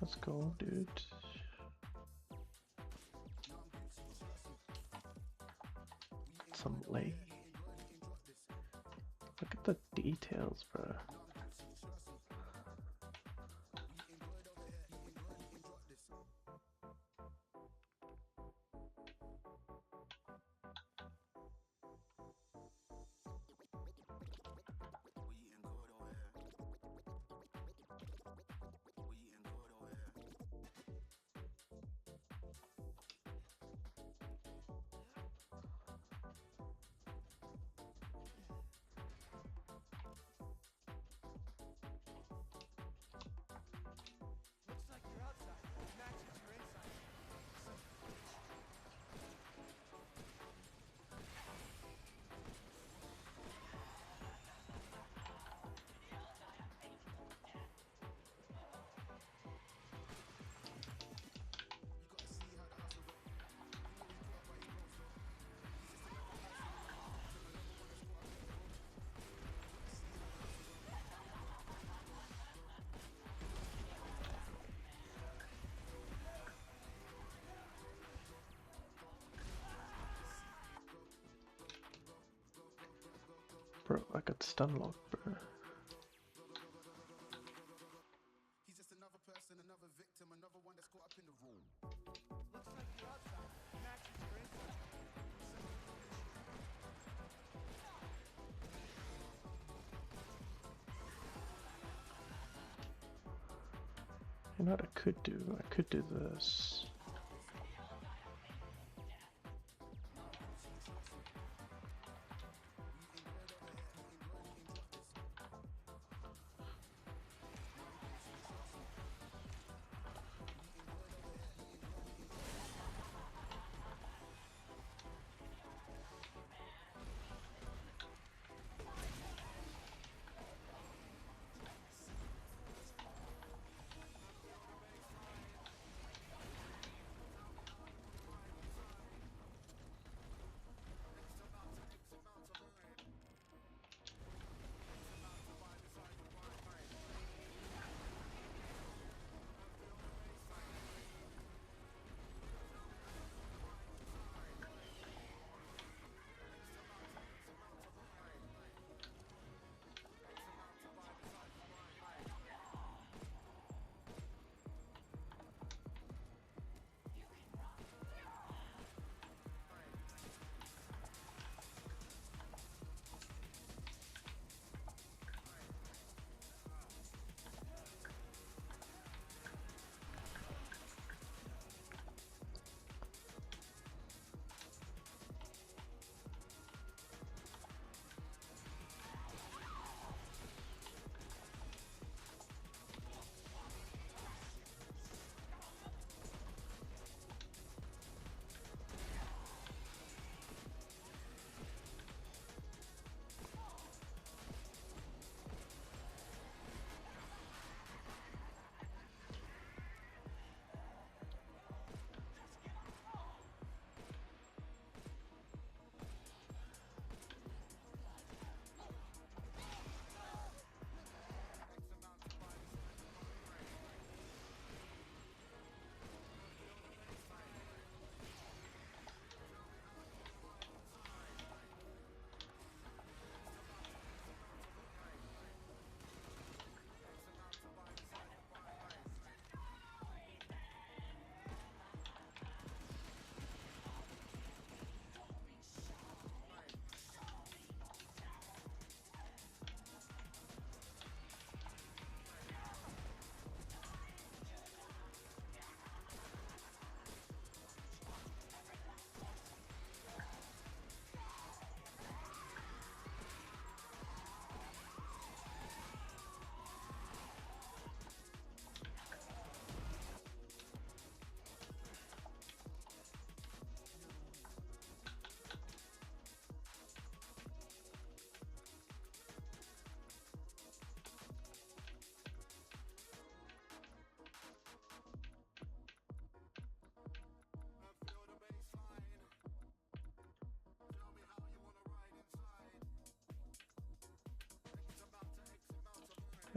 Let's go, dude. Some lake. Look at the details, bro. Bro, I got stun locked, bro. He's just another person, another victim, another one that's caught up in the room. Looks like you're outside. Matches your inside. You know what I could do? I could do this.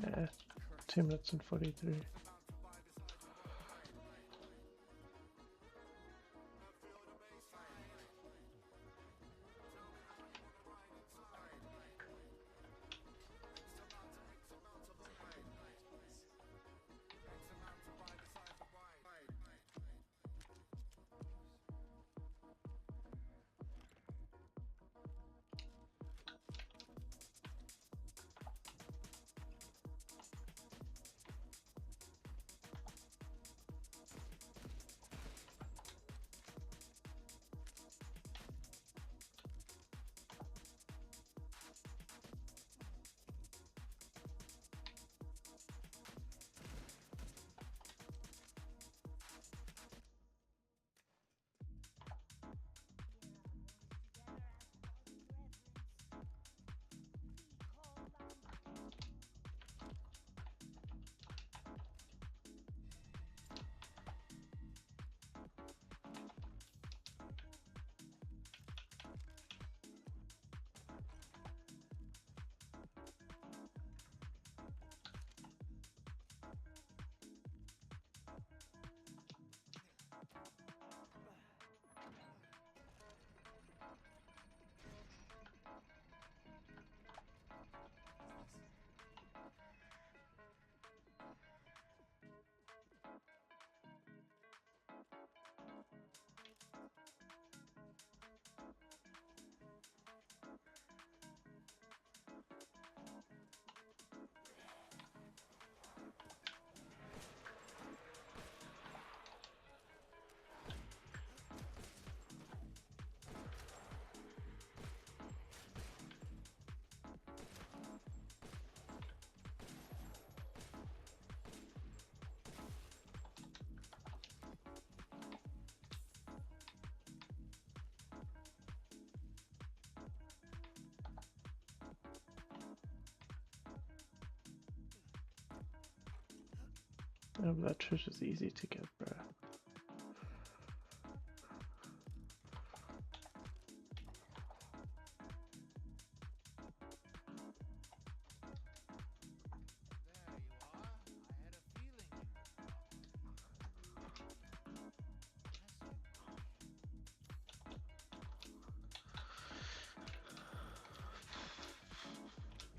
Yeah, 2 minutes and 43. Oh, that treasure's easy to get, bro. There you are. I had a feeling you would come.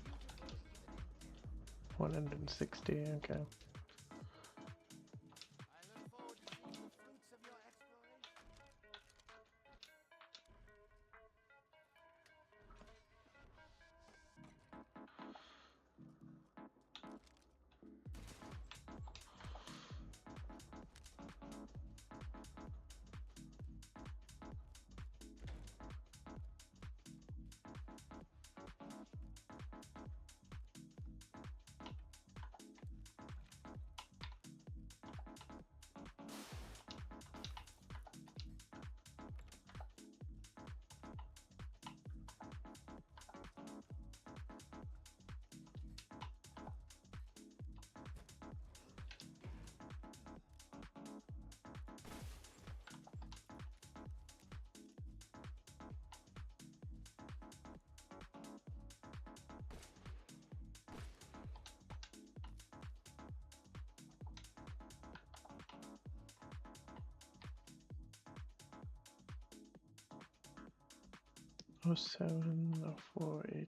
Beautiful even in death. 160, okay. I look forward to seeing the fruits of your exploration. Oh, 7, oh, 4, 8.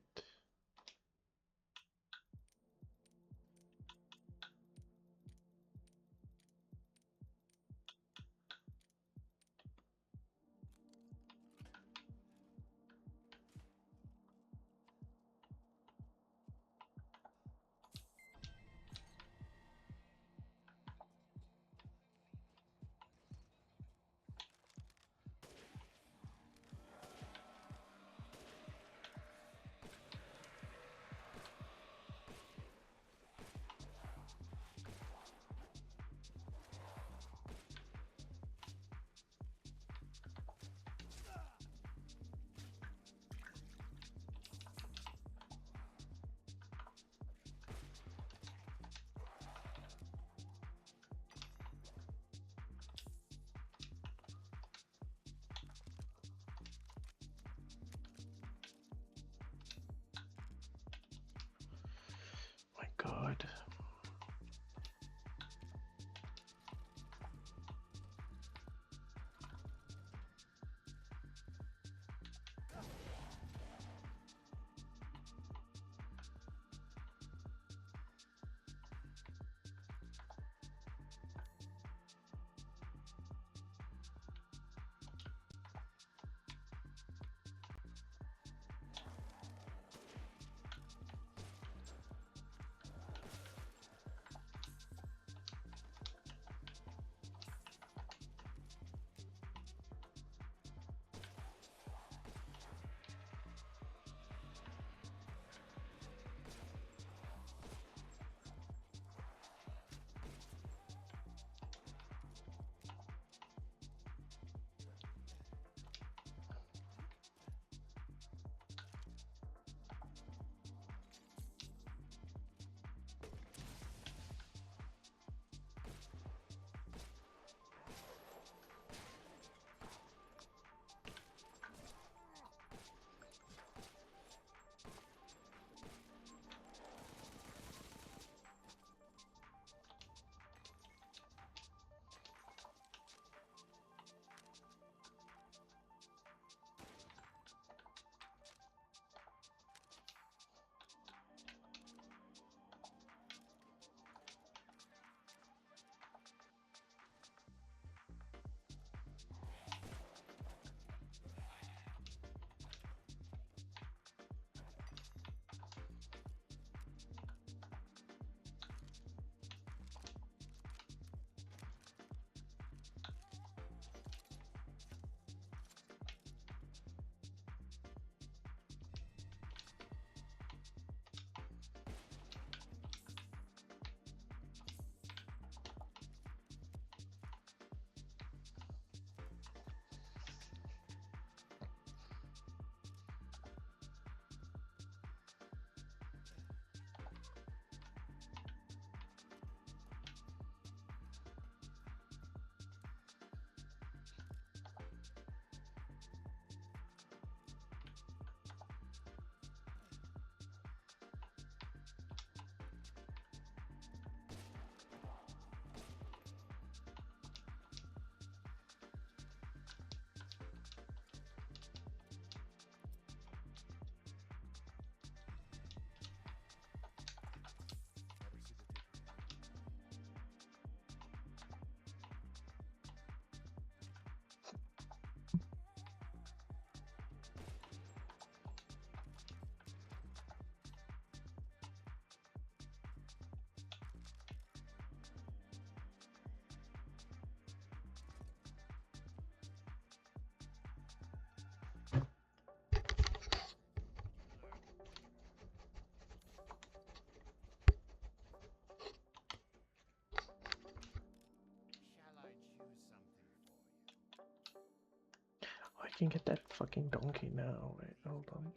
can get that fucking donkey now. Wait, hold on.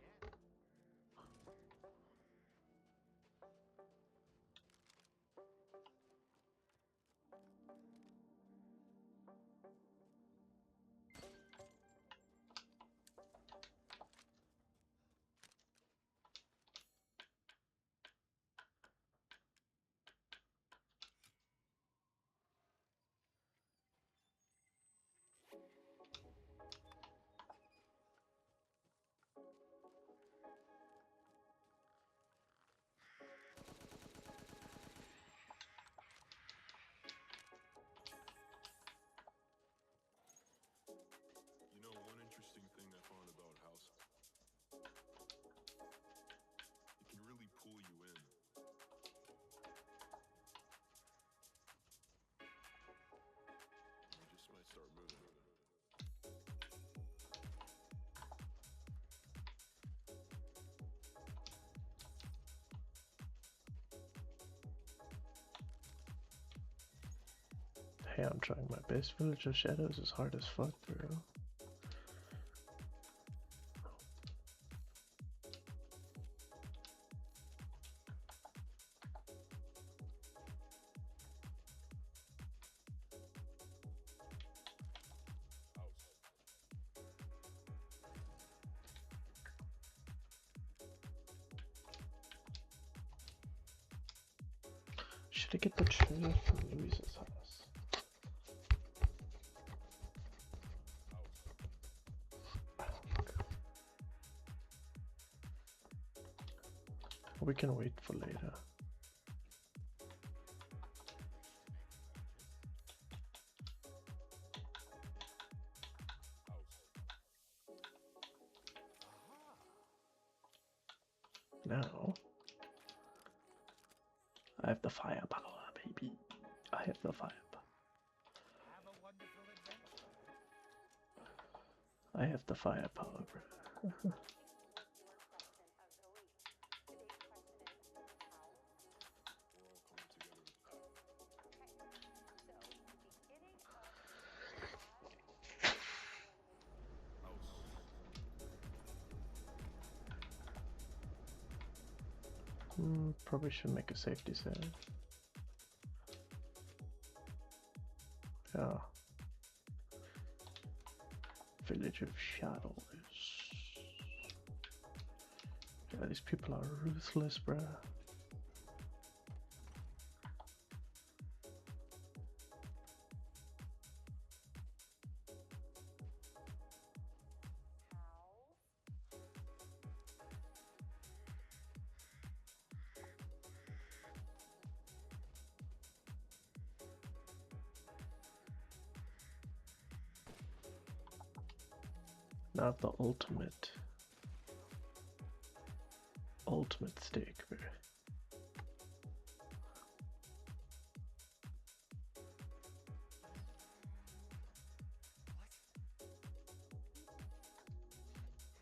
You know, one interesting thing I found about House, it can really pull you in. You just might start moving. Hey, I'm trying my best. Village of Shadows is hard as fuck, bro. House. Should I get the trailer from Louise's house? We can wait for later. Now, I have the firepower, baby. I have the firepower. I have the firepower, bro. Probably should make a safety save. Yeah. Village of Shadows. Yeah, these people are ruthless, bruh. Now the ultimate stake, bro.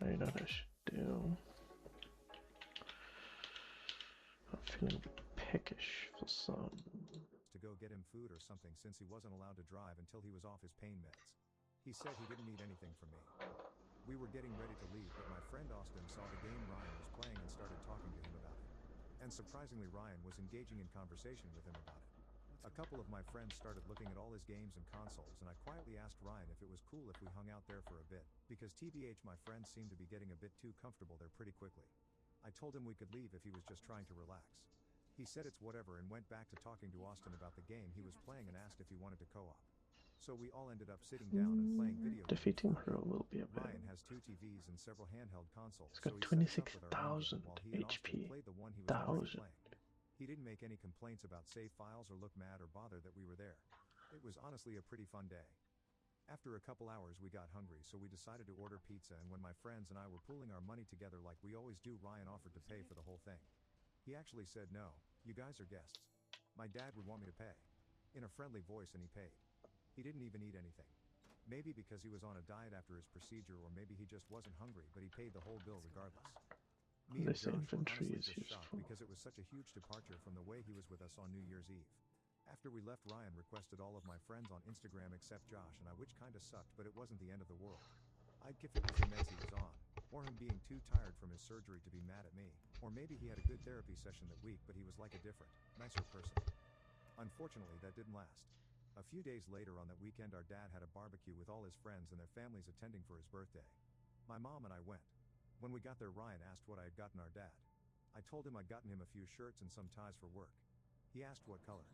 I know what I should do. I'm feeling peckish for some. To go get him food or something since he wasn't allowed to drive until he was off his pain meds. He said he didn't need anything from me. We were getting ready to leave, but my friend Austin saw the game Ryan was playing and started talking to him about it. And surprisingly, Ryan was engaging in conversation with him about it. A couple of my friends started looking at all his games and consoles, and I quietly asked Ryan if it was cool if we hung out there for a bit, because TBH my friends seemed to be getting a bit too comfortable there pretty quickly. I told him we could leave if he was just trying to relax. He said it's whatever and went back to talking to Austin about the game he was playing and asked if he wanted to co-op. So we all ended up sitting down and playing video games. Defeating her will be a bit. Ryan has 2 TVs and several handheld consoles, He's got so he set us up with our own 26,000 game while he and Austin HP. played the one he was already 1,000. playing. He didn't make any complaints about save files or look mad or bothered that we were there. It was honestly a pretty fun day. After a couple hours we got hungry, so we decided to order pizza, and when my friends and I were pooling our money together like we always do, Ryan offered to pay for the whole thing. He actually said, "No, you guys are guests. My dad would want me to pay." In a friendly voice, and he paid. He didn't even eat anything. Maybe because he was on a diet after his procedure, or maybe he just wasn't hungry, but he paid the whole bill regardless. Me and This Josh were infantry honestly is just shocked useful. because it was such a huge departure from the way he was with us on New Year's Eve. After we left, Ryan requested all of my friends on Instagram except Josh and I, which kinda sucked, but it wasn't the end of the world. I'd if it was the meds he was on, or him being too tired from his surgery to be mad at me, or maybe he had a good therapy session that week but he was like a different, nicer person. Unfortunately, that didn't last. A few days later on that weekend our dad had a barbecue with all his friends and their families attending for his birthday. My mom and I went. When we got there Ryan asked what I had gotten our dad. I told him I'd gotten him a few shirts and some ties for work. He asked what color.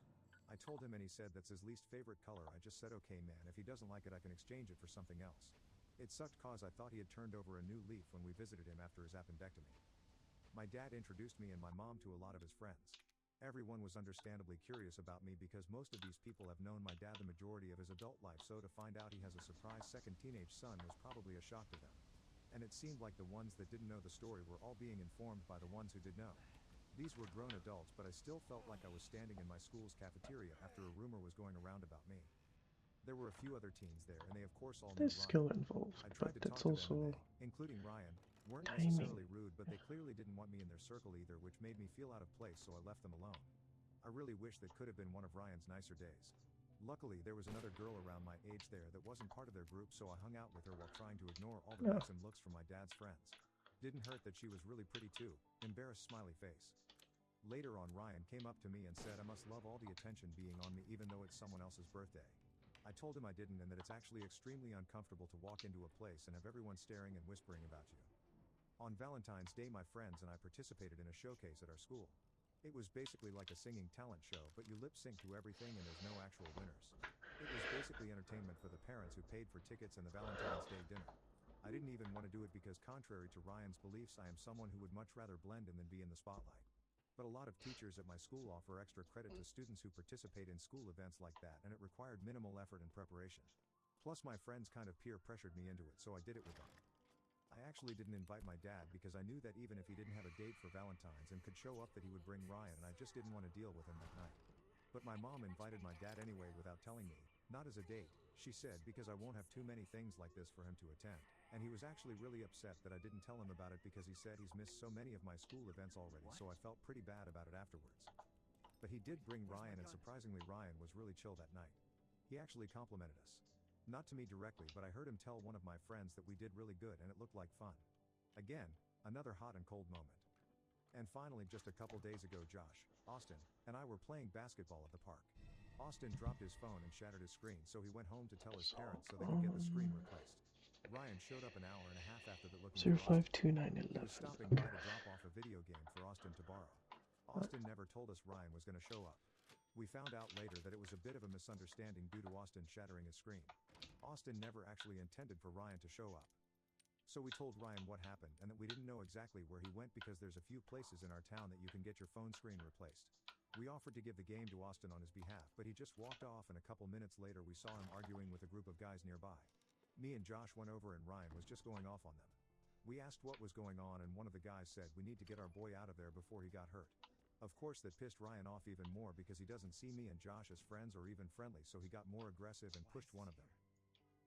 I told him and he said that's his least favorite color. I just said okay man, if he doesn't like it I can exchange it for something else. It sucked cause I thought he had turned over a new leaf when we visited him after his appendectomy. My dad introduced me and my mom to a lot of his friends. Everyone was understandably curious about me because most of these people have known my dad the majority of his adult life, so to find out he has a surprise second teenage son was probably a shock to them. And it seemed like the ones that didn't know the story were all being informed by the ones who did know. These were grown adults, but I still felt like I was standing in my school's cafeteria after a rumor was going around about me. There were a few other teens there, and they of course all knew There's Ryan. skill involved, I but tried to talk it's to them also and they, including Ryan, weren't timing. necessarily rude, but they clearly didn't want me in their circle either, which made me feel out of place, so I left them alone. I really wish that could have been one of Ryan's nicer days. Luckily, there was another girl around my age there that wasn't part of their group, so I hung out with her while trying to ignore all the Yeah. looks and looks from my dad's friends. Didn't hurt that she was really pretty too. Embarrassed smiley face. Later on Ryan came up to me and said I must love all the attention being on me even though it's someone else's birthday. I told him I didn't and that it's actually extremely uncomfortable to walk into a place and have everyone staring and whispering about you. On Valentine's Day my friends and I participated in a showcase at our school. It was basically like a singing talent show, but you lip sync to everything and there's no actual winners. It was basically entertainment for the parents who paid for tickets and the Valentine's Day dinner. I didn't even want to do it because contrary to Ryan's beliefs I am someone who would much rather blend in than be in the spotlight. But a lot of teachers at my school offer extra credit to students who participate in school events like that, and it required minimal effort and preparation. Plus my friends kind of peer pressured me into it, so I did it with them. I actually didn't invite my dad because I knew that even if he didn't have a date for Valentine's and could show up that he would bring Ryan, and I just didn't want to deal with him that night. But my mom invited my dad anyway without telling me, not as a date, she said, because I won't have too many things like this for him to attend. And he was actually really upset that I didn't tell him about it because he said he's missed so many of my school events already, so I felt pretty bad about it afterwards. But he did bring Ryan, and surprisingly Ryan was really chill that night. He actually complimented us. Not to me directly, but I heard him tell one of my friends that we did really good and it looked like fun. Again, another hot and cold moment. And finally, just a couple days ago Josh, Austin, and I were playing basketball at the park. Austin dropped his phone and shattered his screen, so he went home to tell his parents so they could get the screen replaced. Ryan showed up an hour and a half after that looking for Austin. 052911. He was stopping by to drop off a video game for Austin to borrow. Austin never told us Ryan was going to show up. We found out later that it was a bit of a misunderstanding due to Austin shattering his screen. Austin never actually intended for Ryan to show up. So we told Ryan what happened and that we didn't know exactly where he went because there's a few places in our town that you can get your phone screen replaced. We offered to give the game to Austin on his behalf, but he just walked off, and a couple minutes later we saw him arguing with a group of guys nearby. Me and Josh went over and Ryan was just going off on them. We asked what was going on and one of the guys said we need to get our boy out of there before he got hurt. Of course that pissed Ryan off even more because he doesn't see me and Josh as friends or even friendly, so he got more aggressive and pushed one of them.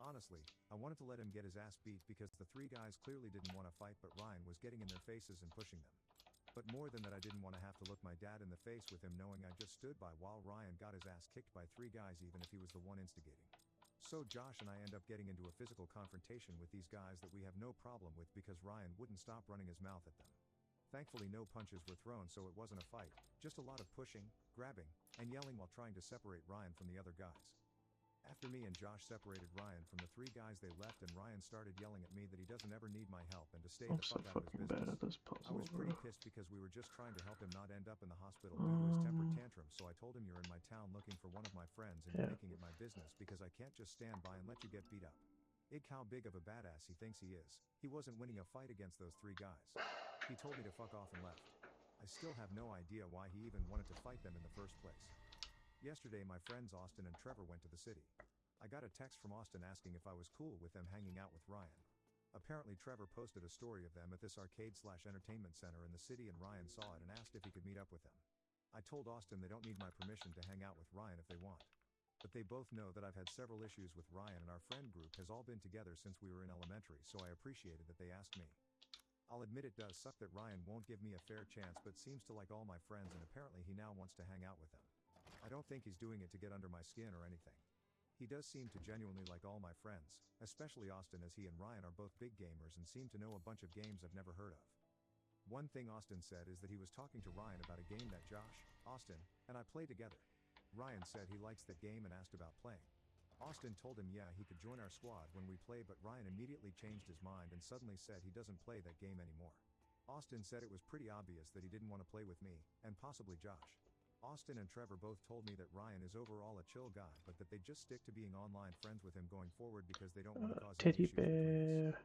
Honestly, I wanted to let him get his ass beat because the three guys clearly didn't want to fight, but Ryan was getting in their faces and pushing them. But more than that, I didn't want to have to look my dad in the face with him knowing I just stood by while Ryan got his ass kicked by three guys even if he was the one instigating. So Josh and I end up getting into a physical confrontation with these guys that we have no problem with because Ryan wouldn't stop running his mouth at them. Thankfully no punches were thrown, so it wasn't a fight, just a lot of pushing, grabbing, and yelling while trying to separate Ryan from the other guys. After me and Josh separated Ryan from the three guys, they left and Ryan started yelling at me that he doesn't ever need my help and to stay I'm the so fuck out of his fucking bad business. at this I puzzle, was pretty bro. pissed because we were just trying to help him not end up in the hospital due to his temper tantrum, so I told him you're in my town looking for one of my friends and you're Yeah. making it my business because I can't just stand by and let you get beat up. Ig how big of a badass he thinks he is. He wasn't winning a fight against those three guys. He told me to fuck off and left. I still have no idea why he even wanted to fight them in the first place. Yesterday my friends Austin and Trevor went to the city. I got a text from Austin asking if I was cool with them hanging out with Ryan. Apparently Trevor posted a story of them at this arcade/entertainment center in the city and Ryan saw it and asked if he could meet up with them. I told Austin they don't need my permission to hang out with Ryan if they want. But they both know that I've had several issues with Ryan and our friend group has all been together since we were in elementary, so I appreciated that they asked me. I'll admit it does suck that Ryan won't give me a fair chance but seems to like all my friends and apparently he now wants to hang out with them. I don't think he's doing it to get under my skin or anything. He does seem to genuinely like all my friends, especially Austin, as he and Ryan are both big gamers and seem to know a bunch of games I've never heard of. One thing Austin said is that he was talking to Ryan about a game that Josh, Austin, and I play together. Ryan said he likes that game and asked about playing. Austin told him yeah, he could join our squad when we play, but Ryan immediately changed his mind and suddenly said he doesn't play that game anymore. Austin said it was pretty obvious that he didn't want to play with me, and possibly Josh. Austin and Trevor both told me that Ryan is overall a chill guy, but that they just stick to being online friends with him going forward because they don't want to cause any Teddy issues between us. bear.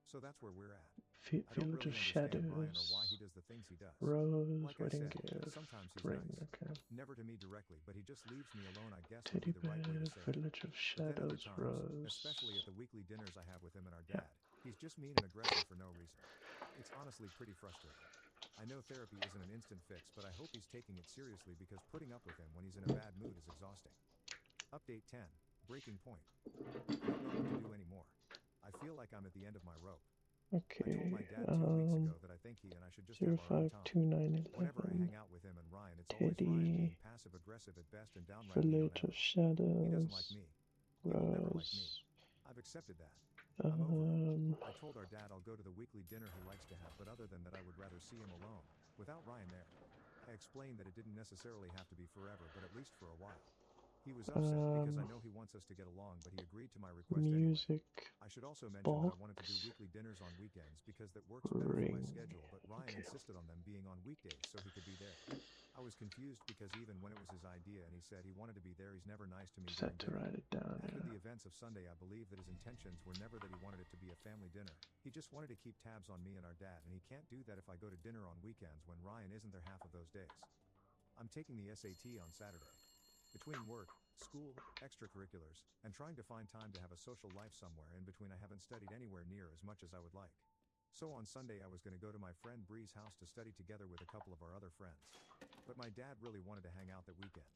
So that's where we're at. I don't Village really of understand Ryan or Shadows. why he does the things he does. Rose, Like I wedding said, gift, sometimes he's ring. nice. Okay. Never to me directly, but he just leaves me alone, I guess would Teddy be the right way bear, to say it. Village of But then other Shadows, times, Rose. especially at the weekly dinners I have with him and our Yeah. dad, he's just mean and aggressive for no reason. It's honestly pretty frustrating. I know therapy isn't an instant fix, but I hope he's taking it seriously because putting up with him when he's in a bad mood is exhausting. Update 10. Breaking point. I don't know what to do anymore. I feel like I'm at the end of my rope. I Okay. told my dad 2 weeks ago that I think he and I should just have our own time. 052911. Whenever I hang out with him and Ryan, it's always Teddy. Ryan being passive aggressive at best and downright mean on Village of average. Shadows. He doesn't like me. He will never like me. Rose. I've accepted that. I'm over it. Um, I told our dad I'll go to the weekly dinner he likes to have, but other than that I would rather see him alone, without Ryan there. I explained that it didn't necessarily have to be forever, but at least for a while. He was upset because I know he wants us to get along, but he agreed to my request anyway. music. I should also mention that I wanted to do Box. weekly dinners on weekends because that works better for my Ring. schedule, but Ryan Okay. insisted on them being on weekdays so he could be there. I was confused because even when it was his idea and he said he wanted to be there, he's never nice to me during Set to dinner. write it down. After Yeah. the events of Sunday, I believe that his intentions were never that he wanted it to be a family dinner. He just wanted to keep tabs on me and our dad, and he can't do that if I go to dinner on weekends when Ryan isn't there half of those days. I'm taking the SAT on Saturday. Between work, school, extracurriculars, and trying to find time to have a social life somewhere in between, I haven't studied anywhere near as much as I would like. So on Sunday I was going to go to my friend Bree's house to study together with a couple of our other friends. But my dad really wanted to hang out that weekend.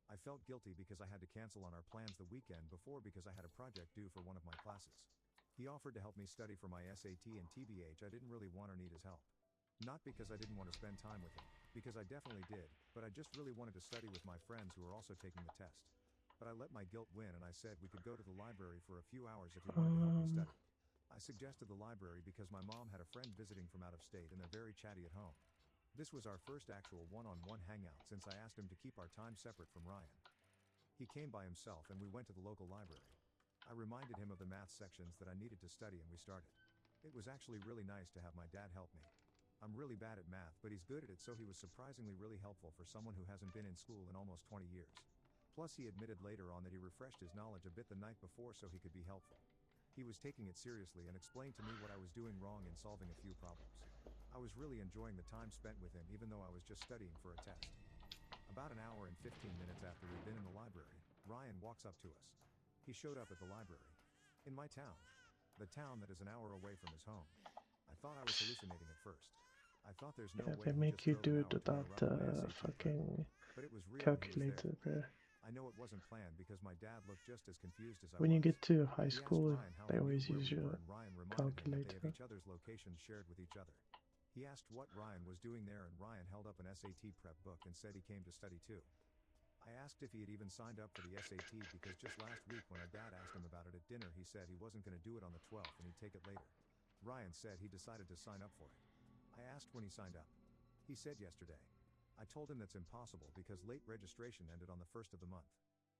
I felt guilty because I had to cancel on our plans the weekend before because I had a project due for one of my classes. He offered to help me study for my SAT, and TBH, I didn't really want or need his help. Not because I didn't want to spend time with him, because I definitely did, but I just really wanted to study with my friends who were also taking the test. But I let my guilt win and I said we could go to the library for a few hours if he wanted to help me study. I suggested the library because my mom had a friend visiting from out of state and they're very chatty at home. This was our first actual one-on-one hangout since I asked him to keep our time separate from Ryan. He came by himself and we went to the local library. I reminded him of the math sections that I needed to study and we started. It was actually really nice to have my dad help me. I'm really bad at math, but he's good at it, so he was surprisingly really helpful for someone who hasn't been in school in almost 20 years. Plus he admitted later on that he refreshed his knowledge a bit the night before so he could be helpful. He was taking it seriously and explained to me what I was doing wrong in solving a few problems. I was really enjoying the time spent with him even though I was just studying for a test. About an hour and 15 minutes after we'd been in the library, Ryan walks up to us. He showed up at the library. In my town. The town that is an hour away from his home. I thought I was hallucinating at first. I thought there's no Yeah, way they he make just you drove do an it hour to me without around my SAT prep. fucking But it was real and he was there. calculator, bro. I know it wasn't planned because my dad looked just as confused as I When was. you get to high He asked school, Ryan how they he knew always where use we were, your and Ryan reminded him that they have calculator. each other's locations shared with each other. He asked what Ryan was doing there and Ryan held up an SAT prep book and said he came to study too. I asked if he had even signed up for the SAT because just last week when our dad asked him about it at dinner he said he wasn't going to do it on the 12th and he'd take it later. Ryan said he decided to sign up for it. I asked when he signed up. He said yesterday. I told him that's impossible because late registration ended on the 1st of the month.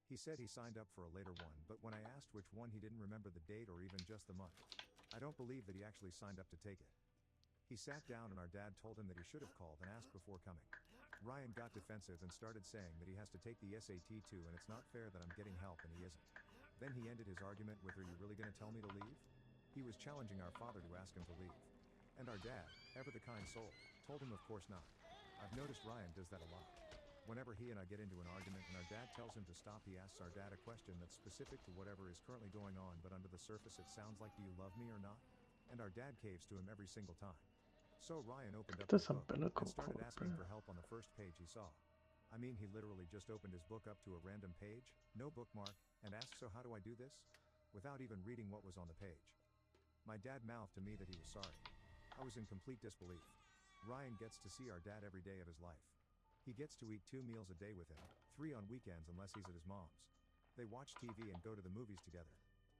He said he signed up for a later one, but when I asked which one he didn't remember the date or even just the month. I don't believe that he actually signed up to take it. He sat down and our dad told him that he should have called and asked before coming. Ryan got defensive and started saying that he has to take the SAT too and it's not fair that I'm getting help and he isn't. Then he ended his argument with, "Are you really going to tell me to leave?" He was challenging our father to ask him to leave. And our dad, ever the kind soul, told him of course not. I've noticed Ryan does that a lot. Whenever he and I get into an argument and our dad tells him to stop, he asks our dad a question that's specific to whatever is currently going on, but under the surface it sounds like, "Do you love me or not?" And our dad caves to him every single time. So Ryan opened up That's his book umbilical and started cord, asking bro. for help on the first page he saw. I mean, he literally just opened his book up to a random page, no bookmark, and asked, "So how do I do this?" without even reading what was on the page. My dad mouthed to me that he was sorry. I was in complete disbelief. Ryan gets to see our dad every day of his life. He gets to eat 2 meals a day with him, 3 on weekends unless he's at his mom's. They watch TV and go to the movies together.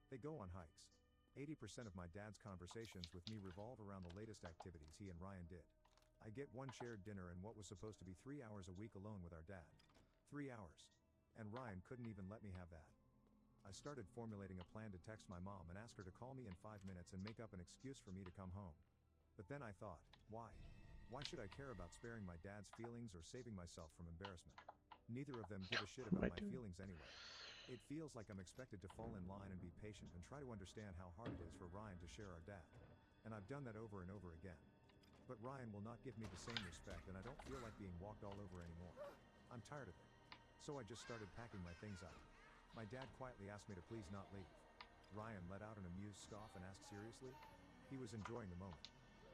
They go on hikes. 80% of my dad's conversations with me revolve around the latest activities he and Ryan did. I get one shared dinner and what was supposed to be 3 hours a week alone with our dad. 3 hours. And Ryan couldn't even let me have that. I started formulating a plan to text my mom and ask her to call me in 5 minutes and make up an excuse for me to come home. But then I thought, why? Why should I care about sparing my dad's feelings or saving myself from embarrassment? Neither of them give a shit What am about I my doing? feelings anyway. It feels like I'm expected to fall in line and be patient and try to understand how hard it is for Ryan to share our dad. And I've done that over and over again. But Ryan will not give me the same respect and I don't feel like being walked all over anymore. I'm tired of it. So I just started packing my things up. My dad quietly asked me to please not leave. Ryan let out an amused scoff and asked seriously. He was enjoying the moment.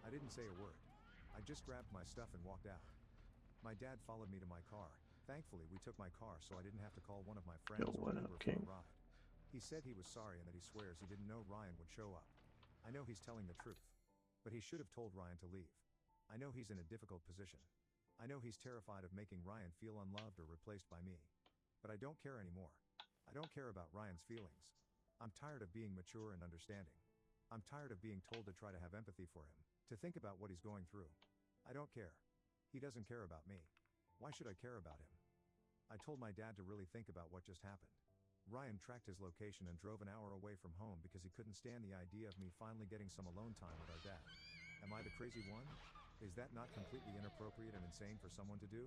I didn't say a word. I just grabbed my stuff and walked out. My dad followed me to my car. Thankfully, we took my car so I didn't have to call one of my friends or What an up, Uber for King? a ride. He said he was sorry and that he swears he didn't know Ryan would show up. I know he's telling the truth. But he should have told Ryan to leave. I know he's in a difficult position. I know he's terrified of making Ryan feel unloved or replaced by me. But I don't care anymore. I don't care about Ryan's feelings. I'm tired of being mature and understanding. I'm tired of being told to try to have empathy for him, to think about what he's going through. I don't care. He doesn't care about me. Why should I care about him? I told my dad to really think about what just happened. Ryan tracked his location and drove an hour away from home because he couldn't stand the idea of me finally getting some alone time with our dad. Am I the crazy one? Is that not completely inappropriate and insane for someone to do?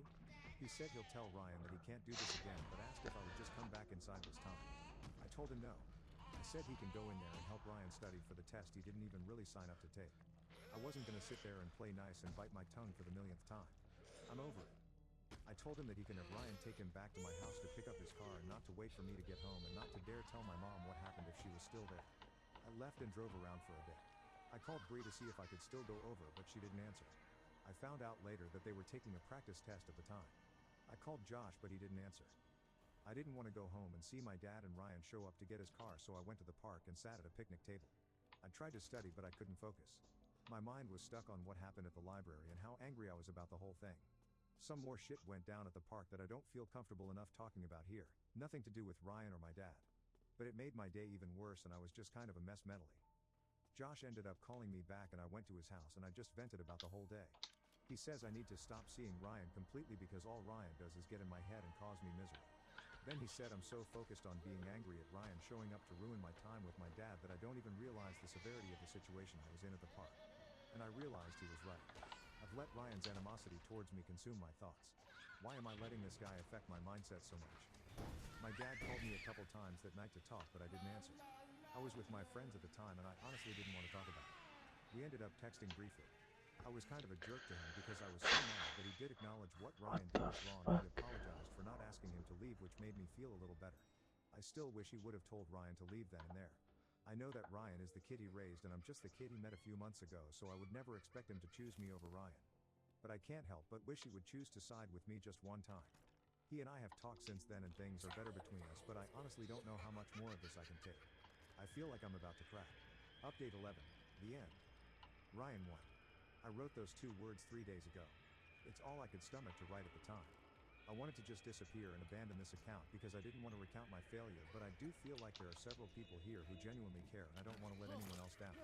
He said he'll tell Ryan that he can't do this again, but asked if I would just come back inside this time. I told him no. I said he can go in there and help Ryan study for the test he didn't even really sign up to take. I wasn't gonna sit there and play nice and bite my tongue for the millionth time. I'm over it. I told him that he can have Ryan take him back to my house to pick up his car and not to wait for me to get home and not to dare tell my mom what happened if she was still there. I left and drove around for a bit. I called Bree to see if I could still go over, but she didn't answer. I found out later that they were taking a practice test at the time. I called Josh, but he didn't answer. I didn't want to go home and see my dad and Ryan show up to get his car, so I went to the park and sat at a picnic table. I tried to study, but I couldn't focus. My mind was stuck on what happened at the library and how angry I was about the whole thing. Some more shit went down at the park that I don't feel comfortable enough talking about here. Nothing to do with Ryan or my dad. But it made my day even worse and I was just kind of a mess mentally. Josh ended up calling me back and I went to his house and I just vented about the whole day. He says I need to stop seeing Ryan completely because all Ryan does is get in my head and cause me misery. Then he said I'm so focused on being angry at Ryan showing up to ruin my time with my dad that I don't even realize the severity of the situation I was in at the park. And I realized he was right. I've let Ryan's animosity towards me consume my thoughts. Why am I letting this guy affect my mindset so much? My dad called me a couple times that night to talk, but I didn't answer. I was with my friends at the time and I honestly didn't want to talk about it. We ended up texting briefly. I was kind of a jerk to him because I was so mad, but he did acknowledge what Ryan did was wrong and he apologized for not asking him to leave, which made me feel a little better. I still wish he would have told Ryan to leave then and there. I know that Ryan is the kid he raised and I'm just the kid he met a few months ago, so I would never expect him to choose me over Ryan. But I can't help but wish he would choose to side with me just one time. He and I have talked since then and things are better between us, but I honestly don't know how much more of this I can take. I feel like I'm about to crack. Update 11. The end. Ryan 1. I wrote those 2 words 3 days ago. It's all I could stomach to write at the time. I wanted to just disappear and abandon this account because I didn't want to recount my failure, but I do feel like there are several people here who genuinely care and I don't want to let anyone else down.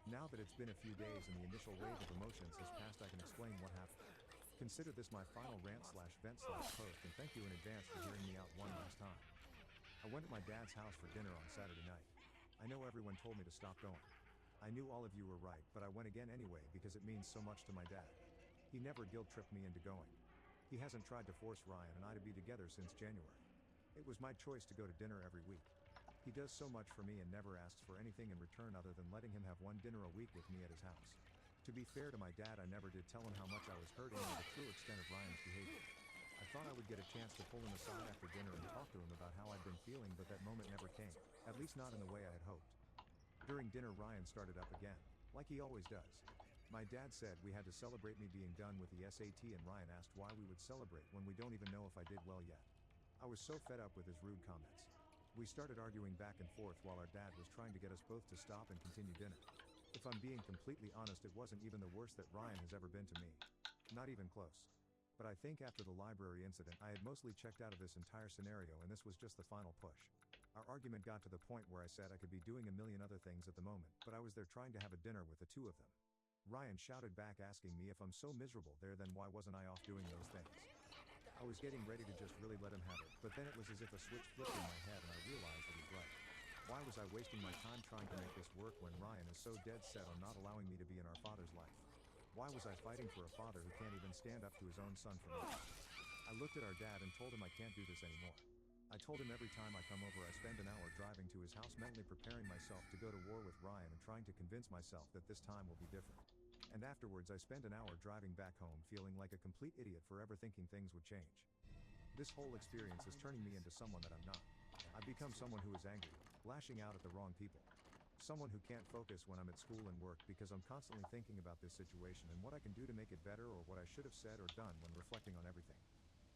Now that it's been a few days and the initial wave of emotions has passed, I can explain what happened. Consider this my final rant/vent/post and thank you in advance for hearing me out one last time. I went to my dad's house for dinner on Saturday night. I know everyone told me to stop going. I knew all of you were right, but I went again anyway because it means so much to my dad. He never guilt-tripped me into going. He hasn't tried to force Ryan and I to be together since January. It was my choice to go to dinner every week. He does so much for me and never asks for anything in return other than letting him have one dinner a week with me at his house. To be fair to my dad, I never did tell him how much I was hurting or the true extent of Ryan's behavior. I thought I would get a chance to pull him aside after dinner and talk to him about how I'd been feeling, but that moment never came, at least not in the way I had hoped. During dinner, Ryan started up again, like he always does. My dad said we had to celebrate me being done with the SAT and Ryan asked why we would celebrate when we don't even know if I did well yet. I was so fed up with his rude comments. We started arguing back and forth while our dad was trying to get us both to stop and continue dinner. If I'm being completely honest, it wasn't even the worst that Ryan has ever been to me. Not even close. But I think after the library incident I had mostly checked out of this entire scenario and this was just the final push. Our argument got to the point where I said I could be doing a million other things at the moment, but I was there trying to have a dinner with the two of them. Ryan shouted back asking me if I'm so miserable there, then why wasn't I off doing those things? I was getting ready to just really let him have it, but then it was as if a switch flipped in my head and I realized that he's right. Why was I wasting my time trying to make this work when Ryan is so dead set on not allowing me to be in our father's life? Why was I fighting for a father who can't even stand up to his own son for me? I looked at our dad and told him I can't do this anymore. I told him every time I come over I spend an hour driving to his house mentally preparing myself to go to war with Ryan and trying to convince myself that this time will be different. And afterwards I spend an hour driving back home feeling like a complete idiot for ever thinking things would change. This whole experience is turning me into someone that I'm not. I've become someone who is angry, lashing out at the wrong people. Someone who can't focus when I'm at school and work because I'm constantly thinking about this situation and what I can do to make it better or what I should have said or done when reflecting on everything.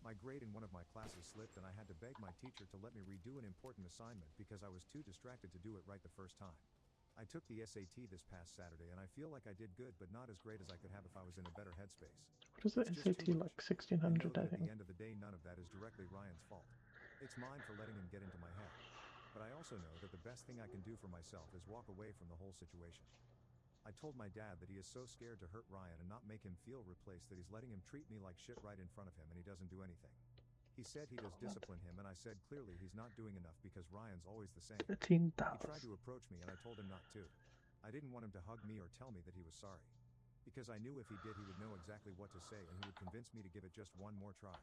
My grade in one of my classes slipped and I had to beg my teacher to let me redo an important assignment because I was too distracted to do it right the first time. I took the SAT this past Saturday and I feel like I did good but not as great as I could have if I was in a better headspace. What is the It's just too SAT much. like 1600? And know I that at think. the end of the day none of that is directly Ryan's fault. It's mine for letting him get into my head. But I also know that the best thing I can do for myself is walk away from the whole situation. I told my dad that he is so scared to hurt Ryan and not make him feel replaced that he's letting him treat me like shit right in front of him and he doesn't do anything. He said he does discipline him and I said clearly he's not doing enough because Ryan's always the same. He tried 13,000. to approach me and I told him not to. I didn't want him to hug me or tell me that he was sorry. Because I knew if he did he would know exactly what to say and he would convince me to give it just one more try.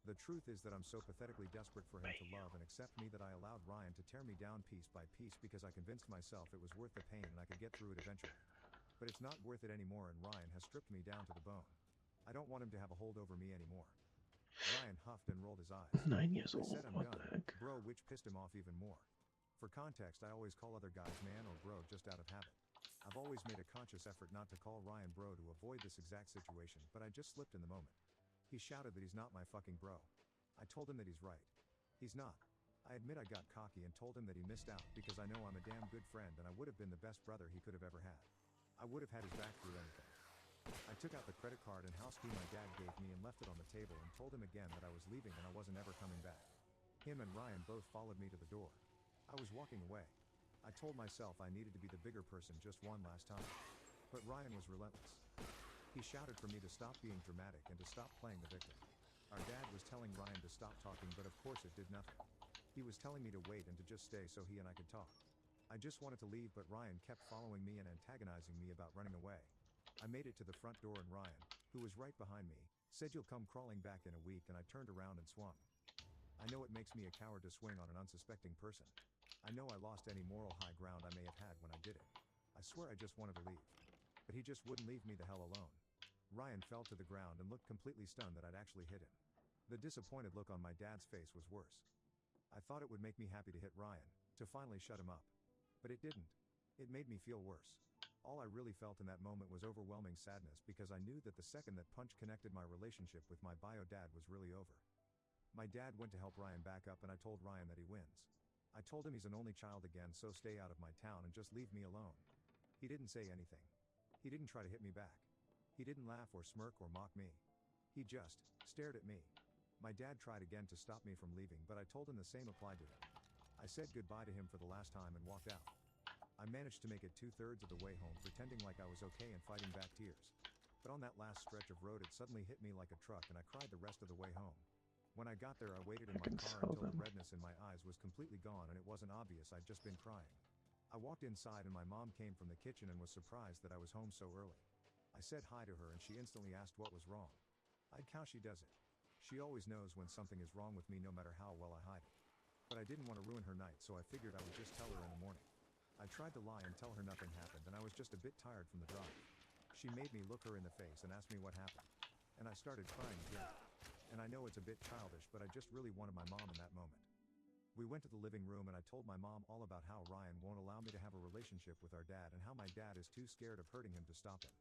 The truth is that I'm so pathetically desperate for him to love and accept me that I allowed Ryan to tear me down piece by piece because I convinced myself it was worth the pain and I could get through it eventually. But it's not worth it anymore and Ryan has stripped me down to the bone. I don't want him to have a hold over me anymore. Ryan huffed and rolled his eyes. 9 years I old. said I'm What done, the heck? bro, which pissed him off even more. For context, I always call other guys man or bro just out of habit. I've always made a conscious effort not to call Ryan bro to avoid this exact situation, but I just slipped in the moment. He shouted that he's not my fucking bro. I told him that he's right. He's not. I admit I got cocky and told him that he missed out because I know I'm a damn good friend and I would have been the best brother he could have ever had. I would have had his back through anything. I took out the credit card and house key my dad gave me and left it on the table and told him again that I was leaving and I wasn't ever coming back. Him and Ryan both followed me to the door. I was walking away. I told myself I needed to be the bigger person just one last time. But Ryan was relentless. He shouted for me to stop being dramatic and to stop playing the victim. Our dad was telling Ryan to stop talking but of course it did nothing. He was telling me to wait and to just stay so he and I could talk. I just wanted to leave but Ryan kept following me and antagonizing me about running away. I made it to the front door and Ryan, who was right behind me, said you'll come crawling back in a week and I turned around and swung. I know it makes me a coward to swing on an unsuspecting person. I know I lost any moral high ground I may have had when I did it. I swear I just wanted to leave. But he just wouldn't leave me the hell alone. Ryan fell to the ground and looked completely stunned that I'd actually hit him. The disappointed look on my dad's face was worse. I thought it would make me happy to hit Ryan, to finally shut him up. But it didn't. It made me feel worse. All I really felt in that moment was overwhelming sadness because I knew that the second that punch connected my relationship with my bio dad was really over. My dad went to help Ryan back up and I told Ryan that he wins. I told him he's an only child again so stay out of my town and just leave me alone. He didn't say anything. He didn't try to hit me back. He didn't laugh or smirk or mock me. He just stared at me. My dad tried again to stop me from leaving but I told him the same applied to him. I said goodbye to him for the last time and walked out. I managed to make it 2/3 of the way home pretending like I was okay and fighting back tears. But on that last stretch of road it suddenly hit me like a truck and I cried the rest of the way home. When I got there I waited in I my can car sell until the them. redness in my eyes was completely gone and it wasn't obvious I'd just been crying. I walked inside and my mom came from the kitchen and was surprised that I was home so early. I said hi to her and she instantly asked what was wrong. I'd how she does it. She always knows when something is wrong with me no matter how well I hide it. But I didn't want to ruin her night so I figured I would just tell her in the morning. I tried to lie and tell her nothing happened and I was just a bit tired from the drive. She made me look her in the face and asked me what happened. And I started crying again. And I know it's a bit childish but I just really wanted my mom in that moment. We went to the living room and I told my mom all about how Ryan won't allow me to have a relationship with our dad and how my dad is too scared of hurting him to stop him.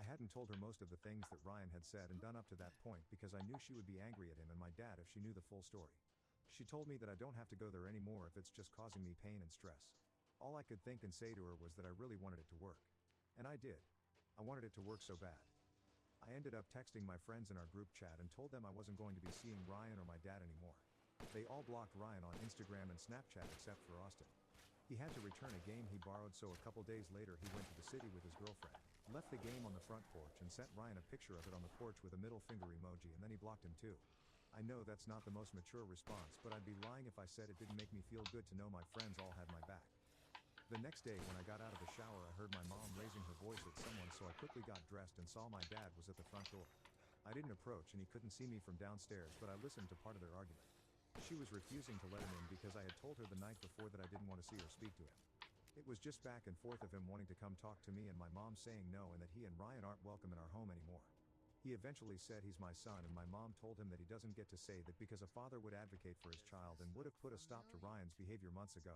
I hadn't told her most of the things that Ryan had said and done up to that point because I knew she would be angry at him and my dad if she knew the full story. She told me that I don't have to go there anymore if it's just causing me pain and stress. All I could think and say to her was that I really wanted it to work. And I did. I wanted it to work so bad. I ended up texting my friends in our group chat and told them I wasn't going to be seeing Ryan or my dad anymore. They all blocked Ryan on Instagram and Snapchat except for Austin. He had to return a game he borrowed, so a couple days later he went to the city with his girlfriend, left the game on the front porch and sent Ryan a picture of it on the porch with a middle finger emoji, and then he blocked him too. I know that's not the most mature response, but I'd be lying if I said it didn't make me feel good to know my friends all had my back. The next day when I got out of the shower, I heard my mom raising her voice at someone, so I quickly got dressed and saw my dad was at the front door. I didn't approach and he couldn't see me from downstairs, but I listened to part of their argument. She was refusing to let him in because I had told her the night before that I didn't want to see or speak to him. It was just back and forth of him wanting to come talk to me and my mom saying no, and that he and Ryan aren't welcome in our home anymore. He eventually said he's my son, and my mom told him that he doesn't get to say that because a father would advocate for his child and would have put a stop to Ryan's behavior months ago.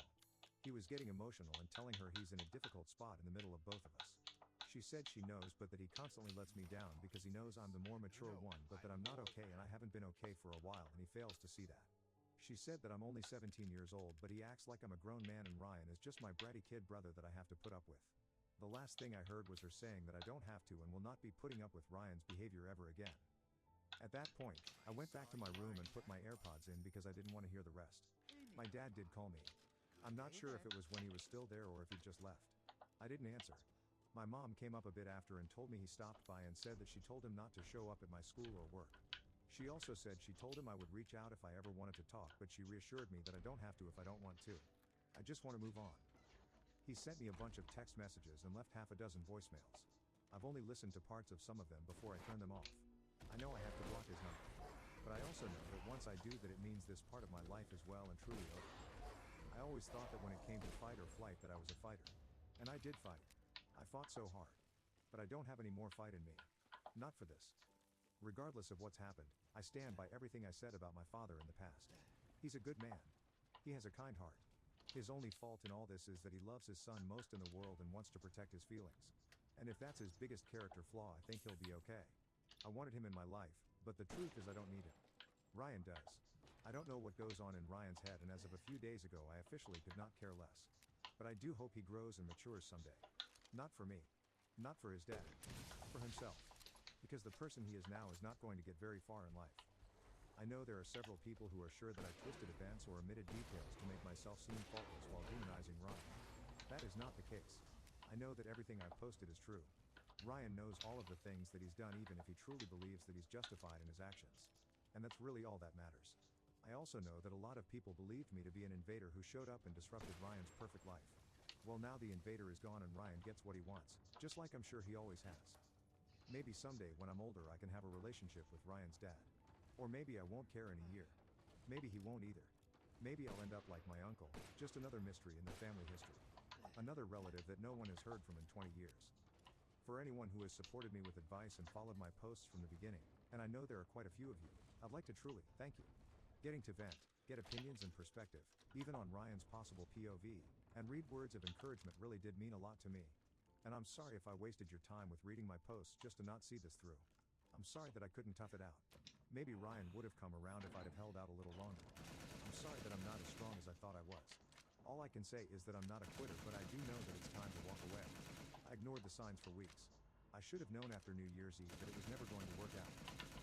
He was getting emotional and telling her he's in a difficult spot in the middle of both of us. She said she knows, but that he constantly lets me down because he knows I'm the more mature one, but that I'm not okay and I haven't been okay for a while, and he fails to see that. She said that I'm only 17 years old, but he acts like I'm a grown man and Ryan is just my bratty kid brother that I have to put up with. The last thing I heard was her saying that I don't have to and will not be putting up with Ryan's behavior ever again. At that point, I went back to my room and put my AirPods in because I didn't want to hear the rest. My dad did call me. I'm not sure if it was when he was still there or if he'd just left. I didn't answer. My mom came up a bit after and told me he stopped by and said that she told him not to show up at my school or work. She also said she told him I would reach out if I ever wanted to talk, but she reassured me that I don't have to if I don't want to. I just want to move on. He sent me a bunch of text messages and left half a dozen voicemails. I've only listened to parts of some of them before I turn them off. I know I have to block his number, but I also know that once I do that, it means this part of my life is well and truly over. I always thought that when it came to fight or flight that I was a fighter. And I did fight. I fought so hard. But I don't have any more fight in me. Not for this. Regardless of what's happened, I stand by everything I said about my father in the past. He's a good man. He has a kind heart. His only fault in all this is that he loves his son most in the world and wants to protect his feelings. And if that's his biggest character flaw, I think he'll be okay. I wanted him in my life, but the truth is I don't need him. Ryan does. I don't know what goes on in Ryan's head, and as of a few days ago I officially could not care less. But I do hope he grows and matures someday. Not for me. Not for his dad. For himself. Because the person he is now is not going to get very far in life. I know there are several people who are sure that I twisted events or omitted details to make myself seem faultless while demonizing Ryan. That is not the case. I know that everything I've posted is true. Ryan knows all of the things that he's done, even if he truly believes that he's justified in his actions. And that's really all that matters. I also know that a lot of people believed me to be an invader who showed up and disrupted Ryan's perfect life. Well, now the invader is gone and Ryan gets what he wants, just like I'm sure he always has. Maybe someday when I'm older I can have a relationship with Ryan's dad. Or maybe I won't care in a year. Maybe he won't either. Maybe I'll end up like my uncle, just another mystery in the family history. Another relative that no one has heard from in 20 years. For anyone who has supported me with advice and followed my posts from the beginning, and I know there are quite a few of you, I'd like to truly thank you. Getting to vent, get opinions and perspective, even on Ryan's possible POV, and read words of encouragement really did mean a lot to me. And I'm sorry if I wasted your time with reading my posts just to not see this through. I'm sorry that I couldn't tough it out. Maybe Ryan would have come around if I'd have held out a little longer. I'm sorry that I'm not as strong as I thought I was. All I can say is that I'm not a quitter, but I do know that it's time to walk away. I ignored the signs for weeks. I should have known after New Year's Eve that it was never going to work out.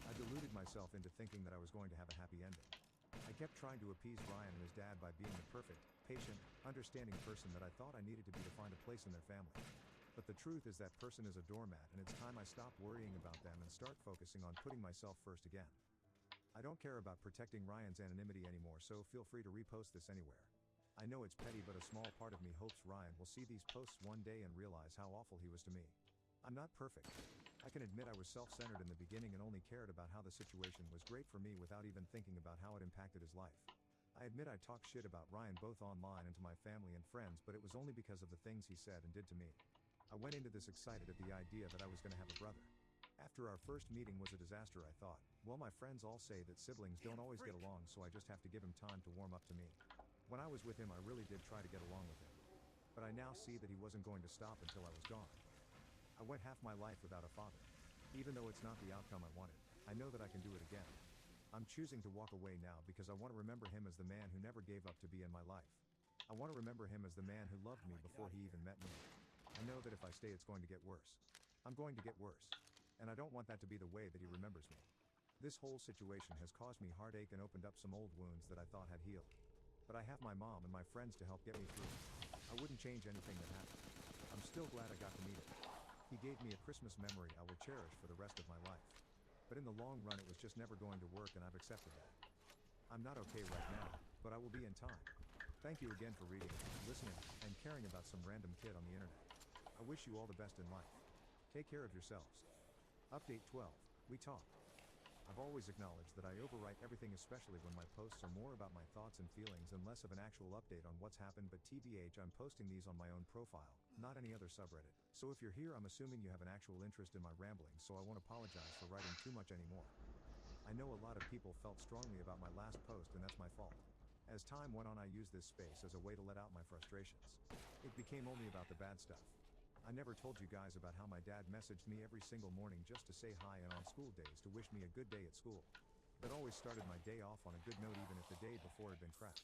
I deluded myself into thinking that I was going to have a happy ending. I kept trying to appease Ryan and his dad by being the perfect, patient, understanding person that I thought I needed to be to find a place in their family. But the truth is that person is a doormat, and it's time I stop worrying about them and start focusing on putting myself first again. I don't care about protecting Ryan's anonymity anymore, so feel free to repost this anywhere. I know it's petty, but a small part of me hopes Ryan will see these posts one day and realize how awful he was to me. I'm not perfect. I can admit I was self-centered in the beginning and only cared about how the situation was great for me without even thinking about how it impacted his life. I admit I talked shit about Ryan both online and to my family and friends, but it was only because of the things he said and did to me. I went into this excited at the idea that I was going to have a brother. After our first meeting was a disaster, I thought, well, my friends all say that siblings don't always get along, so I just have to give him time to warm up to me. When I was with him, I really did try to get along with him. But I now see that he wasn't going to stop until I was gone. I went half my life without a father. Even though it's not the outcome I wanted, I know that I can do it again. I'm choosing to walk away now because I want to remember him as the man who never gave up to be in my life. I want to remember him as the man who loved me before he even met me. I know that if I stay, it's going to get worse. I'm going to get worse. and I don't want that to be the way that he remembers me. This whole situation has caused me heartache and opened up some old wounds that I thought had healed. But I have my mom and my friends to help get me through it. I wouldn't change anything that happened. I'm still glad I got to meet him. He gave me a Christmas memory I will cherish for the rest of my life. But in the long run it was just never going to work, and I've accepted that. I'm not okay right now, but I will be in time. Thank you again for reading, listening, and caring about some random kid on the internet. I wish you all the best in life. Take care of yourselves. Update 12. We talk. I've always acknowledged that I overwrite everything, especially when my posts are more about my thoughts and feelings and less of an actual update on what's happened, but TBH, I'm posting these on my own profile, not any other subreddit. So if you're here, I'm assuming you have an actual interest in my ramblings, so I won't apologize for writing too much anymore. I know a lot of people felt strongly about my last post, and that's my fault. As time went on, I used this space as a way to let out my frustrations. It became only about the bad stuff. I never told you guys about how my dad messaged me every single morning just to say hi, and on school days to wish me a good day at school. That always started my day off on a good note, even if the day before had been crap.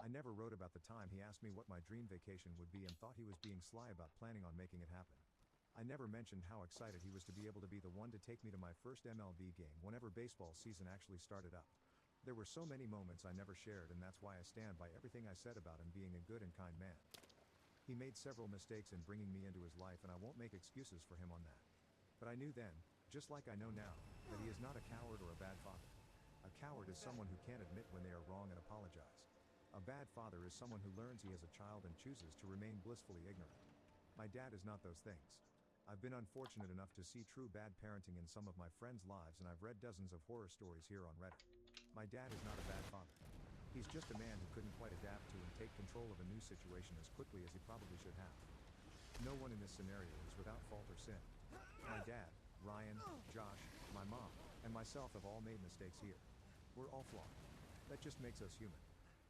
I never wrote about the time he asked me what my dream vacation would be and thought he was being sly about planning on making it happen. I never mentioned how excited he was to be able to be the one to take me to my first MLB game whenever baseball season actually started up. There were so many moments I never shared, and that's why I stand by everything I said about him being a good and kind man. He made several mistakes in bringing me into his life, and I won't make excuses for him on that. But I knew then, just like I know now, that he is not a coward or a bad father. A coward is someone who can't admit when they are wrong and apologize. A bad father is someone who learns he has a child and chooses to remain blissfully ignorant. My dad is not those things. I've been unfortunate enough to see true bad parenting in some of my friends' lives, and I've read dozens of horror stories here on Reddit. My dad is not a bad father. He's just a man who couldn't quite adapt to and take control of a new situation as quickly as he probably should have. No one in this scenario is without fault or sin. My dad, Ryan, Josh, my mom, and myself have all made mistakes here. We're all flawed. That just makes us human.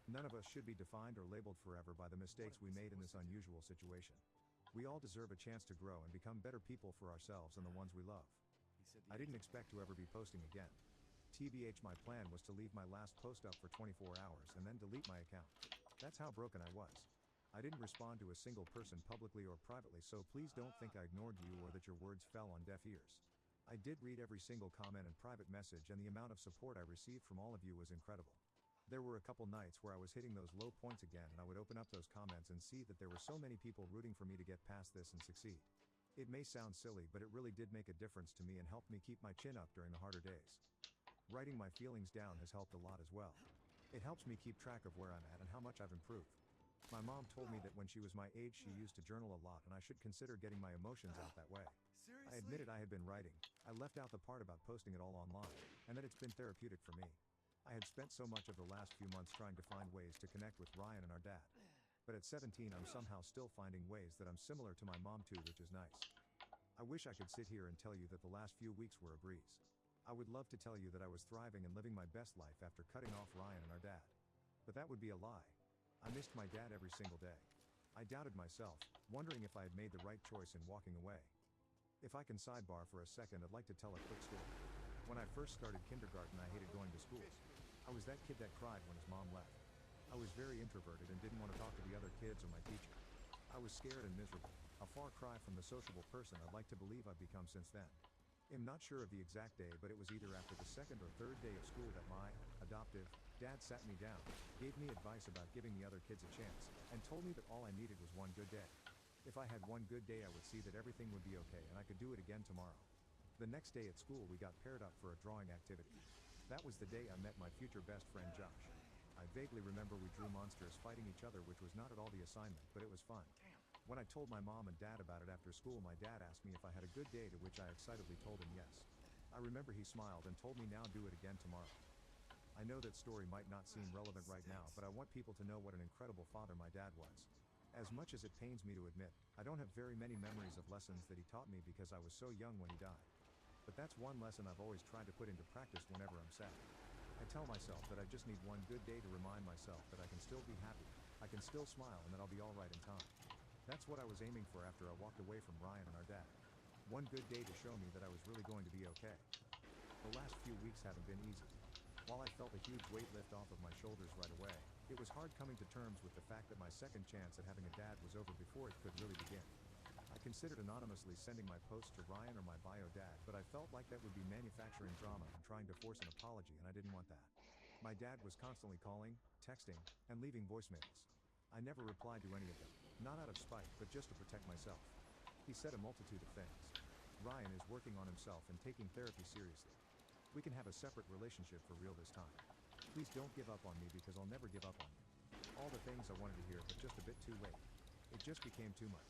None of us should be defined or labeled forever by the mistakes we made in this unusual situation. We all deserve a chance to grow and become better people for ourselves and the ones we love. I didn't expect to ever be posting again. TBH, my plan was to leave my last post up for 24 hours and then delete my account. That's how broken I was. I didn't respond to a single person publicly or privately, so please don't think I ignored you or that your words fell on deaf ears. I did read every single comment and private message, and the amount of support I received from all of you was incredible. There were a couple nights where I was hitting those low points again, and I would open up those comments and see that there were so many people rooting for me to get past this and succeed. It may sound silly, but it really did make a difference to me and helped me keep my chin up during the harder days. Writing my feelings down has helped a lot as well. It helps me keep track of where I'm at and how much I've improved. My mom told me that when she was my age she used to journal a lot, and I should consider getting my emotions out that way. I admitted I had been writing. I left out the part about posting it all online, and that it's been therapeutic for me. I had spent so much of the last few months trying to find ways to connect with Ryan and our dad. But at 17 I'm somehow still finding ways that I'm similar to my mom too, which is nice. I wish I could sit here and tell you that the last few weeks were a breeze. I would love to tell you that I was thriving and living my best life after cutting off Ryan and our dad. But that would be a lie. I missed my dad every single day. I doubted myself, wondering if I had made the right choice in walking away. If I can sidebar for a second, I'd like to tell a quick story. When I first started kindergarten, I hated going to school. I was that kid that cried when his mom left. I was very introverted and didn't want to talk to the other kids or my teacher. I was scared and miserable, a far cry from the sociable person I'd like to believe I've become since then. I'm not sure of the exact day, but it was either after the second or third day of school that my adoptive dad sat me down, gave me advice about giving the other kids a chance, and told me that all I needed was one good day. If I had one good day, I would see that everything would be okay and I could do it again tomorrow. The next day at school, we got paired up for a drawing activity. That was the day I met my future best friend Josh. I vaguely remember we drew monsters fighting each other, which was not at all the assignment, but it was fun. When I told my mom and dad about it after school, my dad asked me if I had a good day, to which I excitedly told him yes. I remember he smiled and told me, now do it again tomorrow. I know that story might not seem relevant right now, but I want people to know what an incredible father my dad was. As much as it pains me to admit, I don't have very many memories of lessons that he taught me because I was so young when he died. But that's one lesson I've always tried to put into practice whenever I'm sad. I tell myself that I just need one good day to remind myself that I can still be happy, I can still smile, and that I'll be alright in time. That's what I was aiming for after I walked away from Ryan and our dad. One good day to show me that I was really going to be okay. The last few weeks haven't been easy. While I felt a huge weight lift off of my shoulders right away, it was hard coming to terms with the fact that my second chance at having a dad was over before it could really begin. I considered anonymously sending my post to Ryan or my bio dad, but I felt like that would be manufacturing drama and trying to force an apology, and I didn't want that. My dad was constantly calling, texting, and leaving voicemails. I never replied to any of them, not out of spite, but just to protect myself. He said a multitude of things. Ryan is working on himself and taking therapy seriously. We can have a separate relationship for real this time. Please don't give up on me because I'll never give up on you. All the things I wanted to hear, but just a bit too late. It just became too much.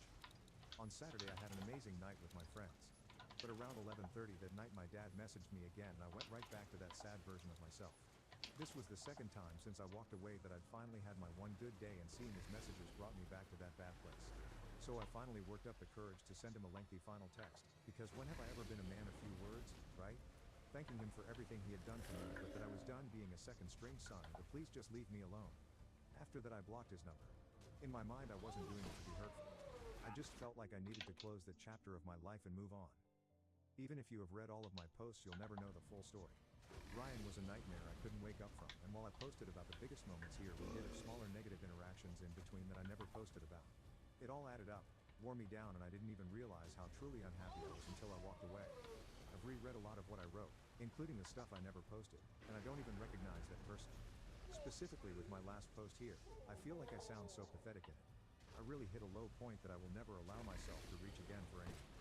On Saturday I had an amazing night with my friends. But around 11:30 that night my dad messaged me again and I went right back to that sad version of myself. This was the second time since I walked away that I'd finally had my one good day, and seeing his messages brought me back to that bad place. So I finally worked up the courage to send him a lengthy final text, because when have I ever been a man of few words, right? Thanking him for everything he had done for me, but that I was done being a second string son, to please just leave me alone. After that I blocked his number. In my mind I wasn't doing it to be hurtful. I just felt like I needed to close that chapter of my life and move on. Even if you have read all of my posts, you'll never know the full story. Ryan was a nightmare I couldn't wake up from, and while I posted about the biggest moments here, we did have smaller negative interactions in between that I never posted about. It all added up, wore me down, and I didn't even realize how truly unhappy I was until I walked away. I've reread a lot of what I wrote, including the stuff I never posted, and I don't even recognize that person. Specifically with my last post here, I feel like I sound so pathetic in it. I really hit a low point that I will never allow myself to reach again for anyone.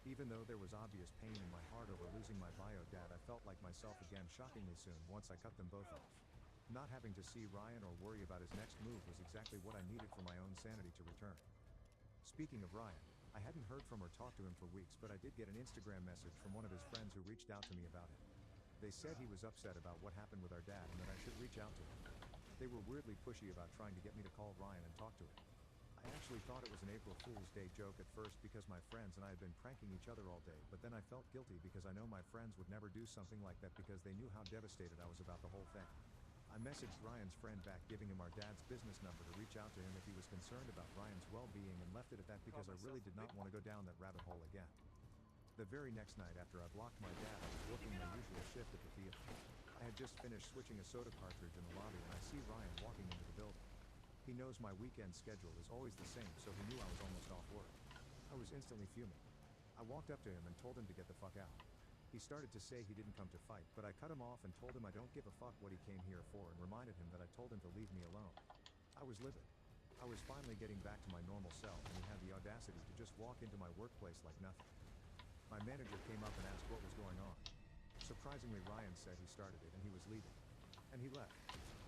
Even though there was obvious pain in my heart over losing my bio dad, I felt like myself again shockingly soon once I cut them both off. Not having to see Ryan or worry about his next move was exactly what I needed for my own sanity to return. Speaking of Ryan, I hadn't heard from or talked to him for weeks, but I did get an Instagram message from one of his friends who reached out to me about him. They said he was upset about what happened with our dad and that I should reach out to him. They were weirdly pushy about trying to get me to call Ryan and talk to him. I actually thought it was an April Fool's Day joke at first because my friends and I had been pranking each other all day, but then I felt guilty because I know my friends would never do something like that because they knew how devastated I was about the whole thing. I messaged Ryan's friend back giving him our dad's business number to reach out to him if he was concerned about Ryan's well-being, and left it at that because I really did not want to go down that rabbit hole again. The very next night after I blocked my dad, I was working my usual shift at the theater. I had just finished switching a soda cartridge in the lobby when I see Ryan walking into the building. He knows my weekend schedule is always the same, so he knew I was almost off work. I was instantly fuming. I walked up to him and told him to get the fuck out. He started to say he didn't come to fight, but I cut him off and told him I don't give a fuck what he came here for, and reminded him that I told him to leave me alone. I was livid. I was finally getting back to my normal self, and he had the audacity to just walk into my workplace like nothing. My manager came up and asked what was going on. Surprisingly, Ryan said he started it and he was leaving. And he left.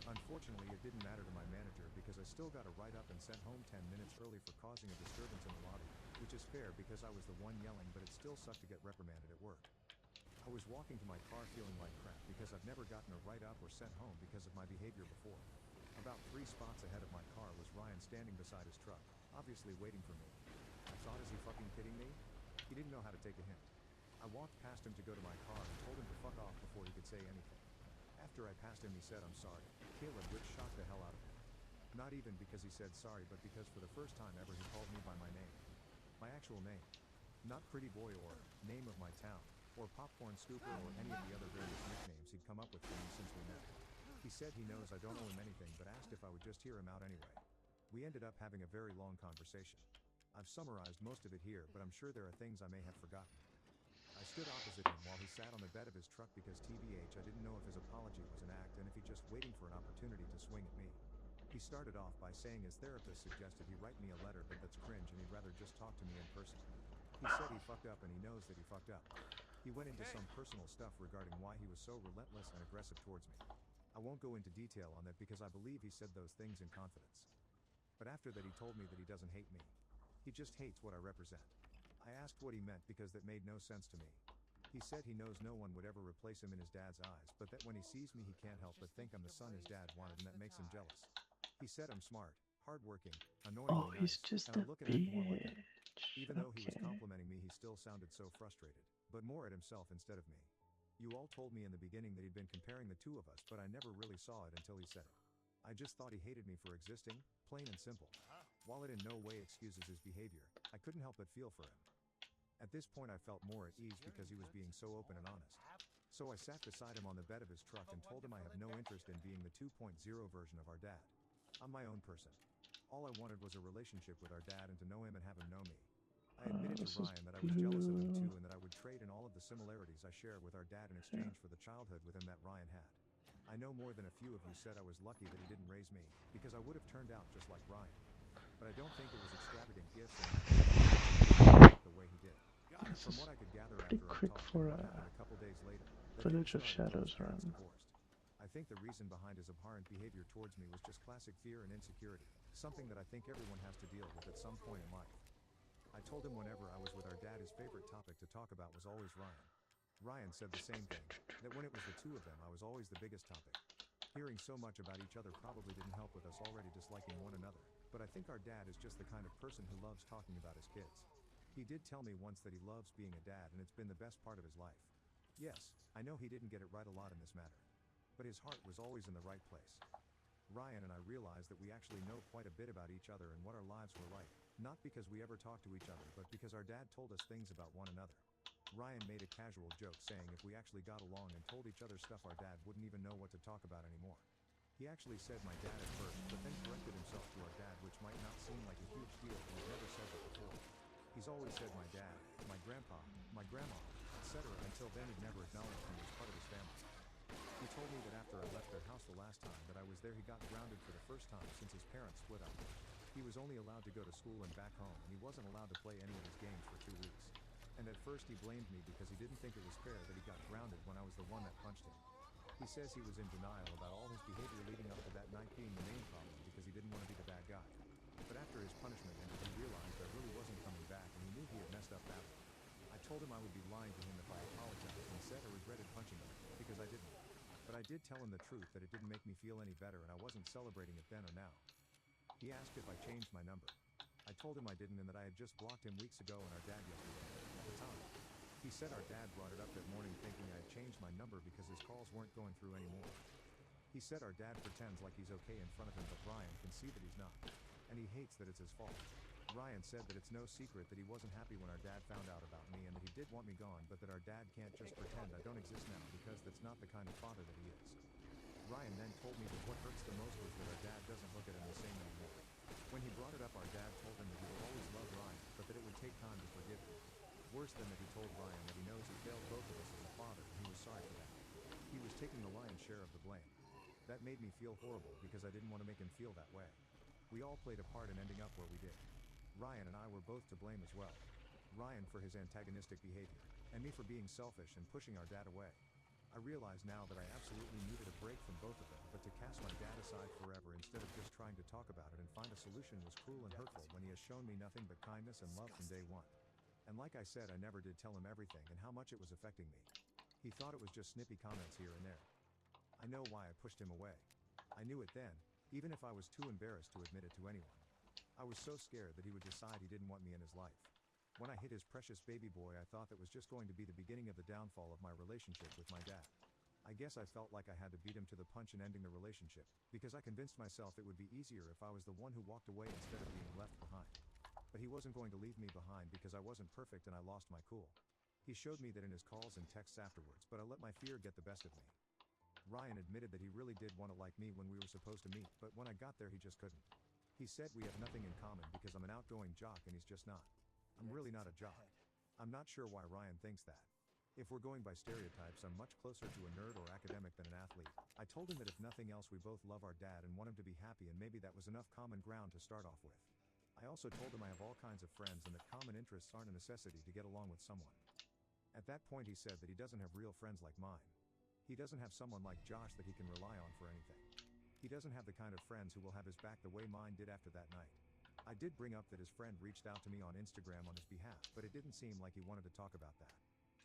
Unfortunately, it didn't matter to my manager because I still got a write-up and sent home 10 minutes early for causing a disturbance in the lobby, which is fair because I was the one yelling, but it still sucked to get reprimanded at work. I was walking to my car feeling like crap because I've never gotten a write-up or sent home because of my behavior before. About 3 spots ahead of my car was Ryan standing beside his truck, obviously waiting for me. I thought, is he fucking kidding me? He didn't know how to take a hint. I walked past him to go to my car and told him to fuck off before he could say anything. After I passed him, he said, "I'm sorry, Caleb," which shocked the hell out of him. Not even because he said sorry, but because for the first time ever he called me by my name. My actual name. Not Pretty Boy or Name of My Town, or Popcorn Scooper or any of the other various nicknames he'd come up with for me since we met. He said he knows I don't owe him anything, but asked if I would just hear him out anyway. We ended up having a very long conversation. I've summarized most of it here, but I'm sure there are things I may have forgotten. I stood opposite him while he sat on the bed of his truck because TBH I didn't know if his apology was an act and if he just waiting for an opportunity to swing at me. He started off by saying his therapist suggested he write me a letter, but that's cringe and he'd rather just talk to me in person. He said he fucked up and he knows that he fucked up. He went into some personal stuff regarding why he was so relentless and aggressive towards me. I won't go into detail on that because I believe he said those things in confidence. But after that he told me that he doesn't hate me. He just hates what I represent. I asked what he meant because that made no sense to me. He said he knows no one would ever replace him in his dad's eyes, but that when he sees me he can't help but think I'm the son his dad wanted, and that makes him jealous. He said I'm smart, hardworking, annoyingly Oh, he's nice, just and a I'm looking at more like him. bitch. Even though he was Okay. complimenting me, he still sounded so frustrated, but more at himself instead of me. You all told me in the beginning that he'd been comparing the two of us, but I never really saw it until he said it. I just thought he hated me for existing, plain and simple. While it in no way excuses his behavior, I couldn't help but feel for him. At this point I felt more at ease because he was being so open and honest. So I sat beside him on the bed of his truck and told him I have no interest in being the 2.0 version of our dad. I'm my own person. All I wanted was a relationship with our dad and to know him and have him know me. I admitted to This is Ryan that I was jealous of him blue. too and that I would trade in all of the similarities I share with our dad in exchange for the childhood with him that Ryan had. I know more than a few of you said I was lucky that he didn't raise me, because I would have turned out just like Ryan. But I don't think it was extravagant gifts or the way he did. This From is what I could gather pretty after our quick talk for and what a happened a couple days later, that Village didn't of start until his Shadows parents run. divorced. I think the reason behind his abhorrent behavior towards me was just classic fear and insecurity, something that I think everyone has to deal with at some point in life. I told him whenever I was with our dad his favorite topic to talk about was always Ryan. Ryan said the same thing, that when it was the two of them I was always the biggest topic. Hearing so much about each other probably didn't help with us already disliking one another, but I think our dad is just the kind of person who loves talking about his kids. He did tell me once that he loves being a dad and it's been the best part of his life. Yes, I know he didn't get it right a lot in this matter, but his heart was always in the right place. Ryan and I realized that we actually know quite a bit about each other and what our lives were like, not because we ever talked to each other but because our dad told us things about one another. Ryan made a casual joke saying if we actually got along and told each other stuff our dad wouldn't even know what to talk about anymore. He actually said my dad at first, but then corrected himself to our dad, which might not seem like a huge deal, he's never said that before. He's always said my dad, my grandpa, my grandma, etc. Until then he'd never acknowledged me as part of his family. He told me that after I left their house the last time that I was there he got grounded for the first time since his parents split up. He was only allowed to go to school and back home and he wasn't allowed to play any of his games for 2 weeks. And at first he blamed me because he didn't think it was fair that he got grounded when I was the one that punched him. He says he was in denial about all his behavior leading up to that night being the main problem because he didn't want to be the bad guy. But after his punishment ended he realized I really wasn't coming back and he knew he had messed up badly. I told him I would be lying to him if I apologized and said I regretted punching him, because I didn't. But I did tell him the truth that it didn't make me feel any better and I wasn't celebrating it then or now. He asked if I changed my number. I told him I didn't and that I had just blocked him weeks ago and our dad yesterday, at the time. He said our dad brought it up that morning thinking I had changed my number because his calls weren't going through anymore. He said our dad pretends like he's okay in front of him but Ryan can see that he's not. And he hates that it's his fault. Ryan said that it's no secret that he wasn't happy when our dad found out about me and that he did want me gone but that our dad can't just pretend I don't exist now because that's not the kind of father that he is. Ryan then told me that what hurts the most was that our dad doesn't look at him the same anymore. When he brought it up our dad told him that he would always love Ryan but that it would take time to forgive him. Worse than that he told Ryan that he knows he failed both of us as a father and he was sorry for that. He was taking the lion's share of the blame. That made me feel horrible because I didn't want to make him feel that way. We all played a part in ending up where we did. Ryan and I were both to blame as well. Ryan for his antagonistic behavior, and me for being selfish and pushing our dad away. I realize now that I absolutely needed a break from both of them, but to cast my dad aside forever instead of just trying to talk about it and find a solution was cruel and hurtful when he has shown me nothing but kindness and love from day one. And like I said, I never did tell him everything and how much it was affecting me. He thought it was just snippy comments here and there. I know why I pushed him away. I knew it then, even if I was too embarrassed to admit it to anyone. I was so scared that he would decide he didn't want me in his life. When I hit his precious baby boy I thought that was just going to be the beginning of the downfall of my relationship with my dad. I guess I felt like I had to beat him to the punch in ending the relationship, because I convinced myself it would be easier if I was the one who walked away instead of being left behind. But he wasn't going to leave me behind because I wasn't perfect and I lost my cool. He showed me that in his calls and texts afterwards, but I let my fear get the best of me. Ryan admitted that he really did want to like me when we were supposed to meet, but when I got there he just couldn't. He said we have nothing in common because I'm an outgoing jock and he's just not. I'm really not a jock. I'm not sure why Ryan thinks that. If we're going by stereotypes, I'm much closer to a nerd or academic than an athlete. I told him that if nothing else we both love our dad and want him to be happy and maybe that was enough common ground to start off with. I also told him I have all kinds of friends and that common interests aren't a necessity to get along with someone. At that point he said that he doesn't have real friends like mine. He doesn't have someone like Josh that he can rely on for anything. He doesn't have the kind of friends who will have his back the way mine did after that night. I did bring up that his friend reached out to me on Instagram on his behalf, but it didn't seem like he wanted to talk about that.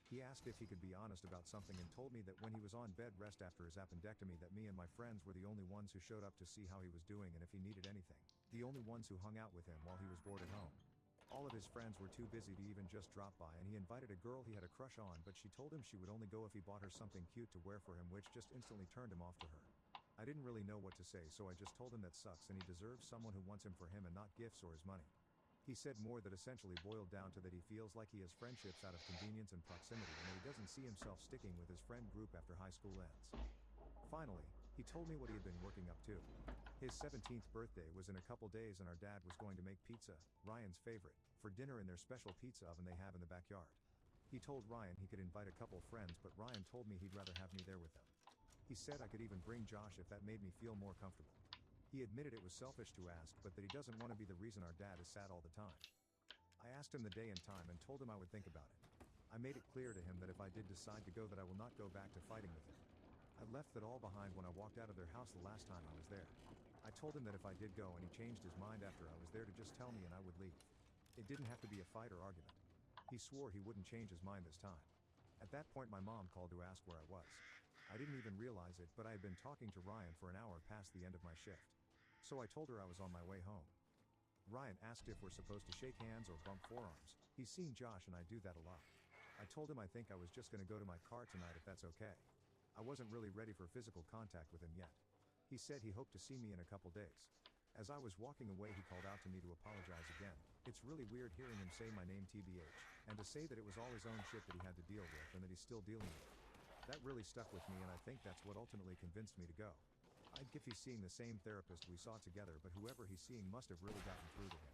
He asked if he could be honest about something and told me that when he was on bed rest after his appendectomy that me and my friends were the only ones who showed up to see how he was doing and if he needed anything. The only ones who hung out with him while he was bored at home. All of his friends were too busy to even just drop by and he invited a girl he had a crush on, but she told him she would only go if he bought her something cute to wear for him, which just instantly turned him off to her. I didn't really know what to say, so I just told him that sucks and he deserves someone who wants him for him and not gifts or his money. He said more that essentially boiled down to that he feels like he has friendships out of convenience and proximity and that he doesn't see himself sticking with his friend group after high school ends. Finally, He told me what he had been working up to. His 17th birthday was in a couple days and our dad was going to make pizza, Ryan's favorite, for dinner in their special pizza oven they have in the backyard. He told Ryan he could invite a couple friends, but Ryan told me he'd rather have me there with them. He said I could even bring Josh if that made me feel more comfortable. He admitted it was selfish to ask, but that he doesn't want to be the reason our dad is sad all the time. I asked him the day and time and told him I would think about it. I made it clear to him that if I did decide to go, that I will not go back to fighting with him. I left that all behind when I walked out of their house the last time I was there. I told him that if I did go and he changed his mind after I was there, to just tell me and I would leave. It didn't have to be a fight or argument. He swore he wouldn't change his mind this time. At that point my mom called to ask where I was. I didn't even realize it, but I had been talking to Ryan for an hour past the end of my shift. So I told her I was on my way home. Ryan asked if we're supposed to shake hands or bump forearms. He's seen Josh and I do that a lot. I told him I think I was just gonna go to my car tonight if that's okay. I wasn't really ready for physical contact with him yet. He said he hoped to see me in a couple days. As I was walking away he called out to me to apologize again. It's really weird hearing him say my name TBH, and to say that it was all his own shit that he had to deal with and that he's still dealing with it. That really stuck with me and I think that's what ultimately convinced me to go. I'd give he's seeing the same therapist we saw together, but whoever he's seeing must have really gotten through to him.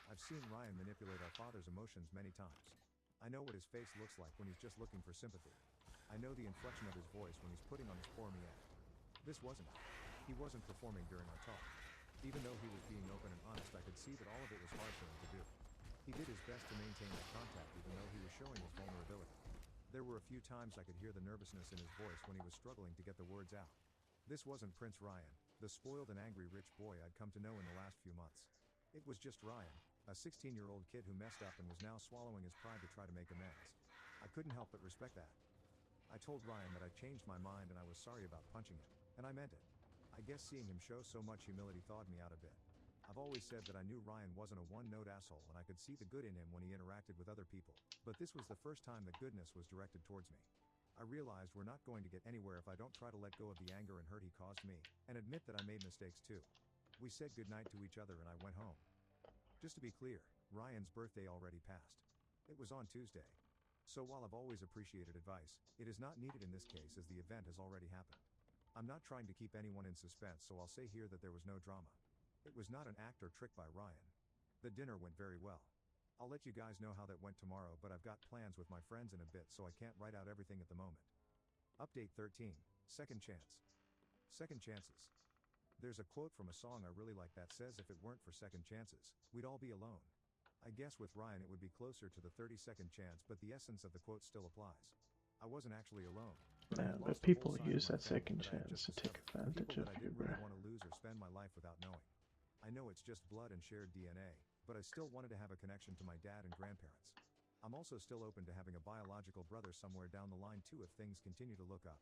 I've seen Ryan manipulate our father's emotions many times. I know what his face looks like when he's just looking for sympathy. I know the inflection of his voice when he's putting on his poor me act. This wasn't it. He wasn't performing during our talk. Even though he was being open and honest, I could see that all of it was hard for him to do. He did his best to maintain that contact even though he was showing his vulnerability. There were a few times I could hear the nervousness in his voice when he was struggling to get the words out. This wasn't Prince Ryan, the spoiled and angry rich boy I'd come to know in the last few months. It was just Ryan, a 16-year-old kid who messed up and was now swallowing his pride to try to make amends. I couldn't help but respect that. I told Ryan that I changed my mind and I was sorry about punching him, and I meant it. I guess seeing him show so much humility thawed me out a bit. I've always said that I knew Ryan wasn't a one-note asshole and I could see the good in him when he interacted with other people, but this was the first time that goodness was directed towards me. I realized we're not going to get anywhere if I don't try to let go of the anger and hurt he caused me, and admit that I made mistakes too. We said goodnight to each other and I went home. Just to be clear, Ryan's birthday already passed. It was on Tuesday. So while I've always appreciated advice, it is not needed in this case as the event has already happened. I'm not trying to keep anyone in suspense, so I'll say here that there was no drama. It was not an act or trick by Ryan. The dinner went very well. I'll let you guys know how that went tomorrow, but I've got plans with my friends in a bit, so I can't write out everything at the moment. Update 13. Second chance. Second chances. There's a quote from a song I really like that says if it weren't for second chances, we'd all be alone. I guess with Ryan it would be closer to the 32nd chance, but the essence of the quote still applies. I wasn't actually alone. Yeah, but people use that second chance to take advantage of I you, didn't bro. really want to lose or spend my life without knowing. I know it's just blood and shared DNA, but I still wanted to have a connection to my dad and grandparents. I'm also still open to having a biological brother somewhere down the line too if things continue to look up.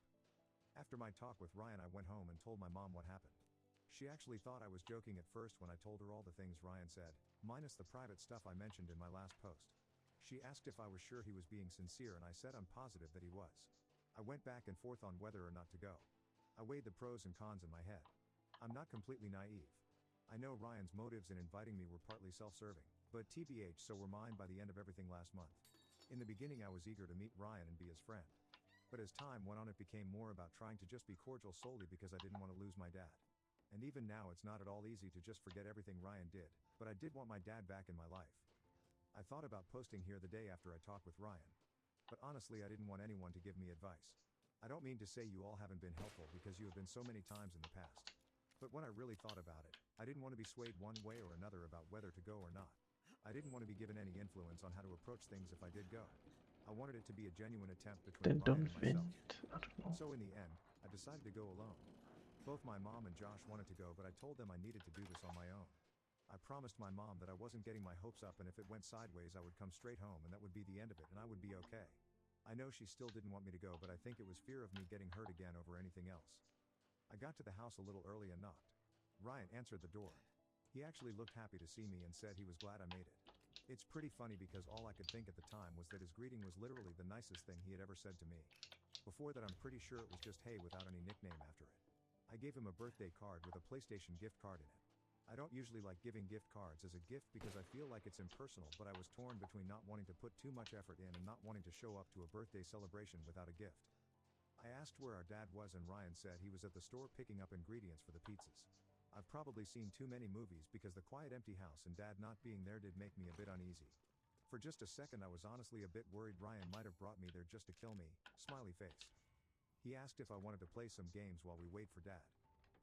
After my talk with Ryan I went home and told my mom what happened. She actually thought I was joking at first when I told her all the things Ryan said, minus the private stuff I mentioned in my last post. She asked if I was sure he was being sincere and I said I'm positive that he was. I went back and forth on whether or not to go. I weighed the pros and cons in my head. I'm not completely naive. I know Ryan's motives in inviting me were partly self-serving, but TBH, so were mine by the end of everything last month. In the beginning I was eager to meet Ryan and be his friend. But as time went on it became more about trying to just be cordial solely because I didn't want to lose my dad. And even now it's not at all easy to just forget everything Ryan did, but I did want my dad back in my life. I thought about posting here the day after I talked with Ryan. But honestly I didn't want anyone to give me advice. I don't mean to say you all haven't been helpful because you have been so many times in the past. But when I really thought about it, I didn't want to be swayed one way or another about whether to go or not. I didn't want to be given any influence on how to approach things if I did go. I wanted it to be a genuine attempt between Then Ryan don't and myself. vent. I don't know. So in the end, I decided to go alone. Both my mom and Josh wanted to go, but I told them I needed to do this on my own. I promised my mom that I wasn't getting my hopes up and if it went sideways I would come straight home and that would be the end of it and I would be okay. I know she still didn't want me to go, but I think it was fear of me getting hurt again over anything else. I got to the house a little early and knocked. Ryan answered the door. He actually looked happy to see me and said he was glad I made it. It's pretty funny because all I could think at the time was that his greeting was literally the nicest thing he had ever said to me. Before that I'm pretty sure it was just hey without any nickname after it. I gave him a birthday card with a PlayStation gift card in it. I don't usually like giving gift cards as a gift because I feel like it's impersonal, but I was torn between not wanting to put too much effort in and not wanting to show up to a birthday celebration without a gift. I asked where our dad was and Ryan said he was at the store picking up ingredients for the pizzas. I've probably seen too many movies because the quiet empty house and dad not being there did make me a bit uneasy. For just a second I was honestly a bit worried Ryan might have brought me there just to kill me, smiley face. He asked if I wanted to play some games while we wait for dad.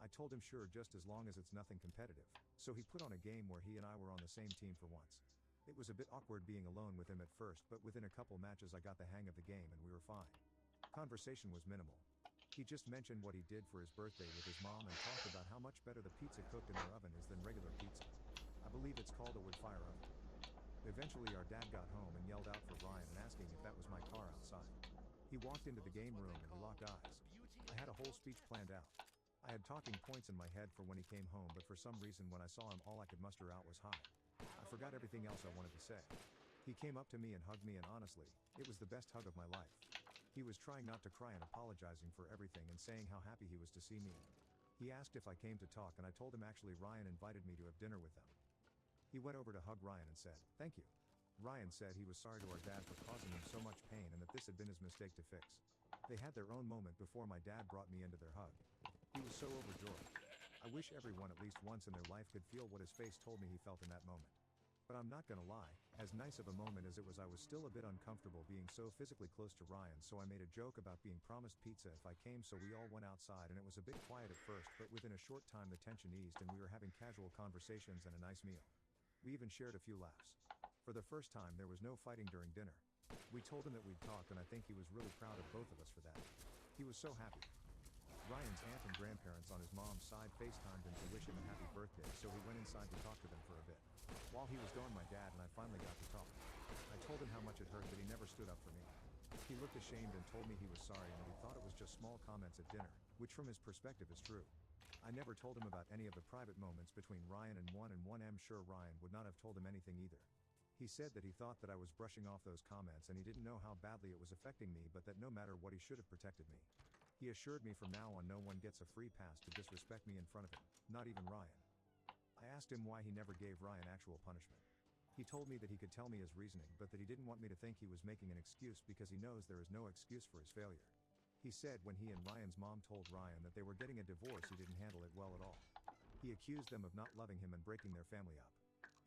I told him sure just as long as it's nothing competitive, so he put on a game where he and I were on the same team for once. It was a bit awkward being alone with him at first but within a couple matches I got the hang of the game and we were fine. Conversation was minimal. He just mentioned what he did for his birthday with his mom and talked about how much better the pizza cooked in their oven is than regular pizza. I believe it's called a wood fire oven. Eventually our dad got home and yelled out for Ryan and asking if that was my car outside. He walked into the game room and we locked eyes. I had a whole speech planned out. I had talking points in my head for when he came home but for some reason when I saw him all I could muster out was hi. I forgot everything else I wanted to say. He came up to me and hugged me and honestly, it was the best hug of my life. He was trying not to cry and apologizing for everything and saying how happy he was to see me. He asked if I came to talk and I told him actually Ryan invited me to have dinner with them. He went over to hug Ryan and said, "Thank you." Ryan said he was sorry to our dad for causing him so much pain and that this had been his mistake to fix. They had their own moment before my dad brought me into their hug. He was so overjoyed. I wish everyone at least once in their life could feel what his face told me he felt in that moment. But I'm not gonna lie, as nice of a moment as it was I was still a bit uncomfortable being so physically close to Ryan so I made a joke about being promised pizza if I came so we all went outside and it was a bit quiet at first but within a short time the tension eased and we were having casual conversations and a nice meal. We even shared a few laughs. For the first time there was no fighting during dinner. We told him that we'd talked and I think he was really proud of both of us for that. He was so happy. Ryan's aunt and grandparents on his mom's side FaceTimed him to wish him a happy birthday so he went inside to talk to them for a bit. While he was gone my dad and I finally got to talk. I told him how much it hurt that he never stood up for me. He looked ashamed and told me he was sorry and that he thought it was just small comments at dinner, which from his perspective is true. I never told him about any of the private moments between Ryan and 1M sure Ryan would not have told him anything either. He said that he thought that I was brushing off those comments and he didn't know how badly it was affecting me but that no matter what he should have protected me. He assured me from now on no one gets a free pass to disrespect me in front of him, not even Ryan. I asked him why he never gave Ryan actual punishment. He told me that he could tell me his reasoning but that he didn't want me to think he was making an excuse because he knows there is no excuse for his failure. He said when he and Ryan's mom told Ryan that they were getting a divorce he didn't handle it well at all. He accused them of not loving him and breaking their family up.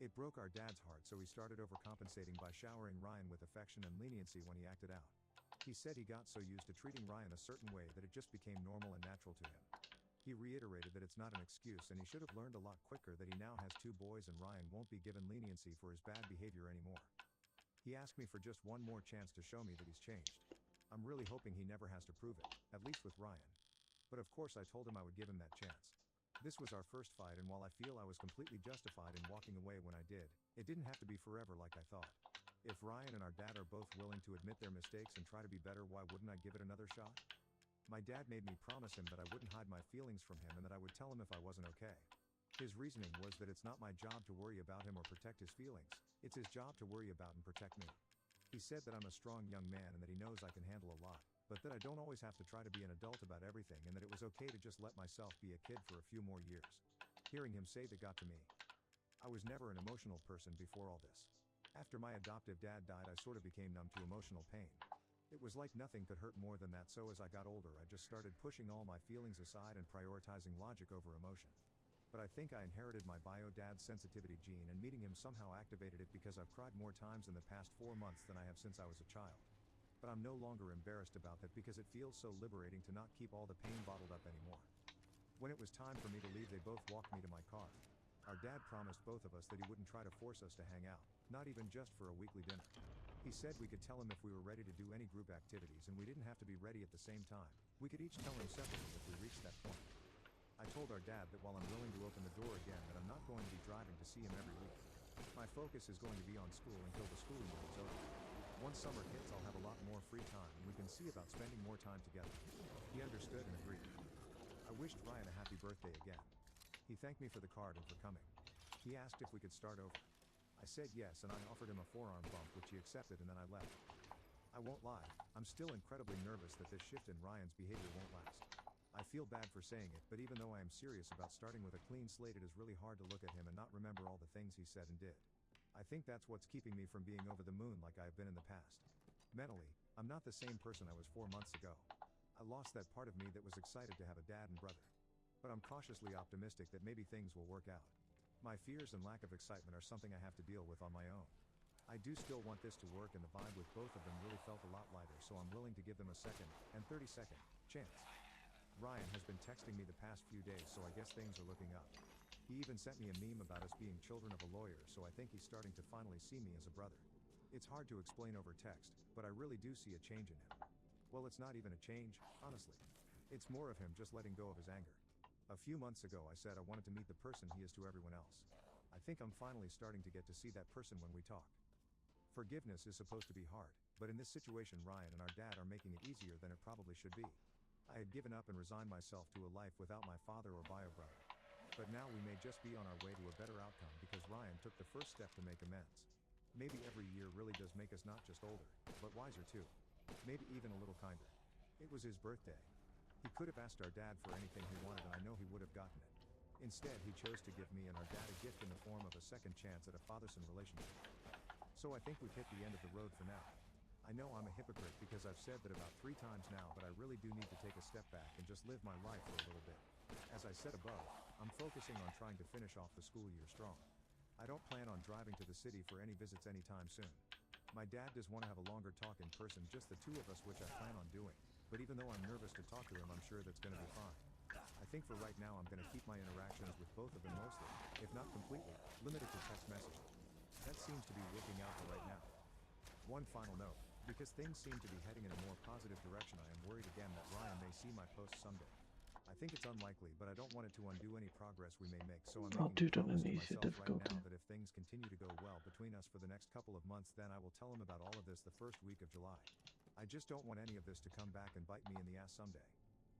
It broke our dad's heart so he started overcompensating by showering Ryan with affection and leniency when he acted out. He said he got so used to treating Ryan a certain way that it just became normal and natural to him. He reiterated that it's not an excuse and he should have learned a lot quicker that he now has 2 boys and Ryan won't be given leniency for his bad behavior anymore. He asked me for just one more chance to show me that he's changed. I'm really hoping he never has to prove it, at least with Ryan. But of course I told him I would give him that chance. This was our first fight and while I feel I was completely justified in walking away when I did, it didn't have to be forever like I thought. If Ryan and our dad are both willing to admit their mistakes and try to be better why wouldn't I give it another shot? My dad made me promise him that I wouldn't hide my feelings from him and that I would tell him if I wasn't okay. His reasoning was that it's not my job to worry about him or protect his feelings, it's his job to worry about and protect me. He said that I'm a strong young man and that he knows I can handle a lot, but that I don't always have to try to be an adult about everything and that it was okay to just let myself be a kid for a few more years. Hearing him say that got to me. I was never an emotional person before all this. After my adoptive dad died I sort of became numb to emotional pain. It was like nothing could hurt more than that so as I got older I just started pushing all my feelings aside and prioritizing logic over emotion. But I think I inherited my bio dad's sensitivity gene and meeting him somehow activated it because I've cried more times in the past 4 months than I have since I was a child. But I'm no longer embarrassed about that because it feels so liberating to not keep all the pain bottled up anymore. When it was time for me to leave they both walked me to my car. Our dad promised both of us that he wouldn't try to force us to hang out, not even just for a weekly dinner. He said we could tell him if we were ready to do any group activities and we didn't have to be ready at the same time. We could each tell him separately if we reached that point. I told our dad that while I'm willing to open the door again that I'm not going to be driving to see him every week. My focus is going to be on school until the schooling year is over. Once summer hits I'll have a lot more free time and we can see about spending more time together. He understood and agreed. I wished Ryan a happy birthday again. He thanked me for the card and for coming. He asked if we could start over. I said yes and I offered him a forearm bump which he accepted and then I left. I won't lie, I'm still incredibly nervous that this shift in Ryan's behavior won't last. I feel bad for saying it but even though I am serious about starting with a clean slate it is really hard to look at him and not remember all the things he said and did. I think that's what's keeping me from being over the moon like I have been in the past. Mentally, I'm not the same person I was 4 months ago. I lost that part of me that was excited to have a dad and brother. But I'm cautiously optimistic that maybe things will work out. My fears and lack of excitement are something I have to deal with on my own. I do still want this to work, and the vibe with both of them really felt a lot lighter, so I'm willing to give them a second, and 30-second, chance. Ryan has been texting me the past few days, so I guess things are looking up. He even sent me a meme about us being children of a lawyer, so I think he's starting to finally see me as a brother. It's hard to explain over text, but I really do see a change in him. Well, it's not even a change, honestly. It's more of him just letting go of his anger. A few months ago I said I wanted to meet the person he is to everyone else. I think I'm finally starting to get to see that person when we talk. Forgiveness is supposed to be hard, but in this situation Ryan and our dad are making it easier than it probably should be. I had given up and resigned myself to a life without my father or bio brother. But now we may just be on our way to a better outcome because Ryan took the first step to make amends. Maybe every year really does make us not just older, but wiser too. Maybe even a little kinder. It was his birthday. He could have asked our dad for anything he wanted, and I know he would have gotten it. Instead, he chose to give me and our dad a gift in the form of a second chance at a father-son relationship. So I think we've hit the end of the road for now. I know I'm a hypocrite because I've said that about 3 times now, but I really do need to take a step back and just live my life for a little bit. As I said above, I'm focusing on trying to finish off the school year strong. I don't plan on driving to the city for any visits anytime soon. My dad does want to have a longer talk in person, just the two of us, which I plan on doing. But even though I'm nervous to talk to him, I'm sure that's going to be fine. I think for right now I'm going to keep my interactions with both of them mostly, if not completely, limited to text messaging. That seems to be working out for right now. One final note. Because things seem to be heading in a more positive direction, I am worried again that Ryan may see my post someday. I think it's unlikely, but I don't want it to undo any progress we may make, so I'm making a promise to myself right now that if things continue to go well between us for the next couple of months, then I will tell him about all of this the first week of July. I just don't want any of this to come back and bite me in the ass someday.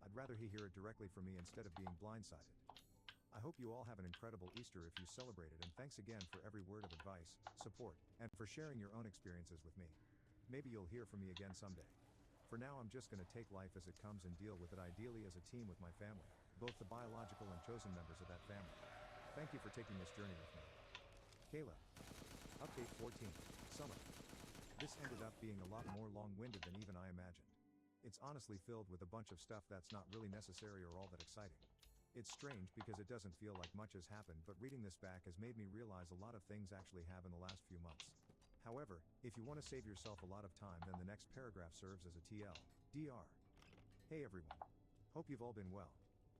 I'd rather he hear it directly from me instead of being blindsided. I hope you all have an incredible Easter if you celebrate it, and thanks again for every word of advice, support, and for sharing your own experiences with me. Maybe you'll hear from me again someday. For now, I'm just going to take life as it comes and deal with it, ideally as a team with my family, both the biological and chosen members of that family. Thank you for taking this journey with me. Kayla. Update 14. Summer. This ended up being a lot more long-winded than even I imagined. It's honestly filled with a bunch of stuff that's not really necessary or all that exciting. It's strange because it doesn't feel like much has happened, but reading this back has made me realize a lot of things actually have in the last few months. However, if you want to save yourself a lot of time, then the next paragraph serves as a TLDR. Hey everyone. Hope you've all been well.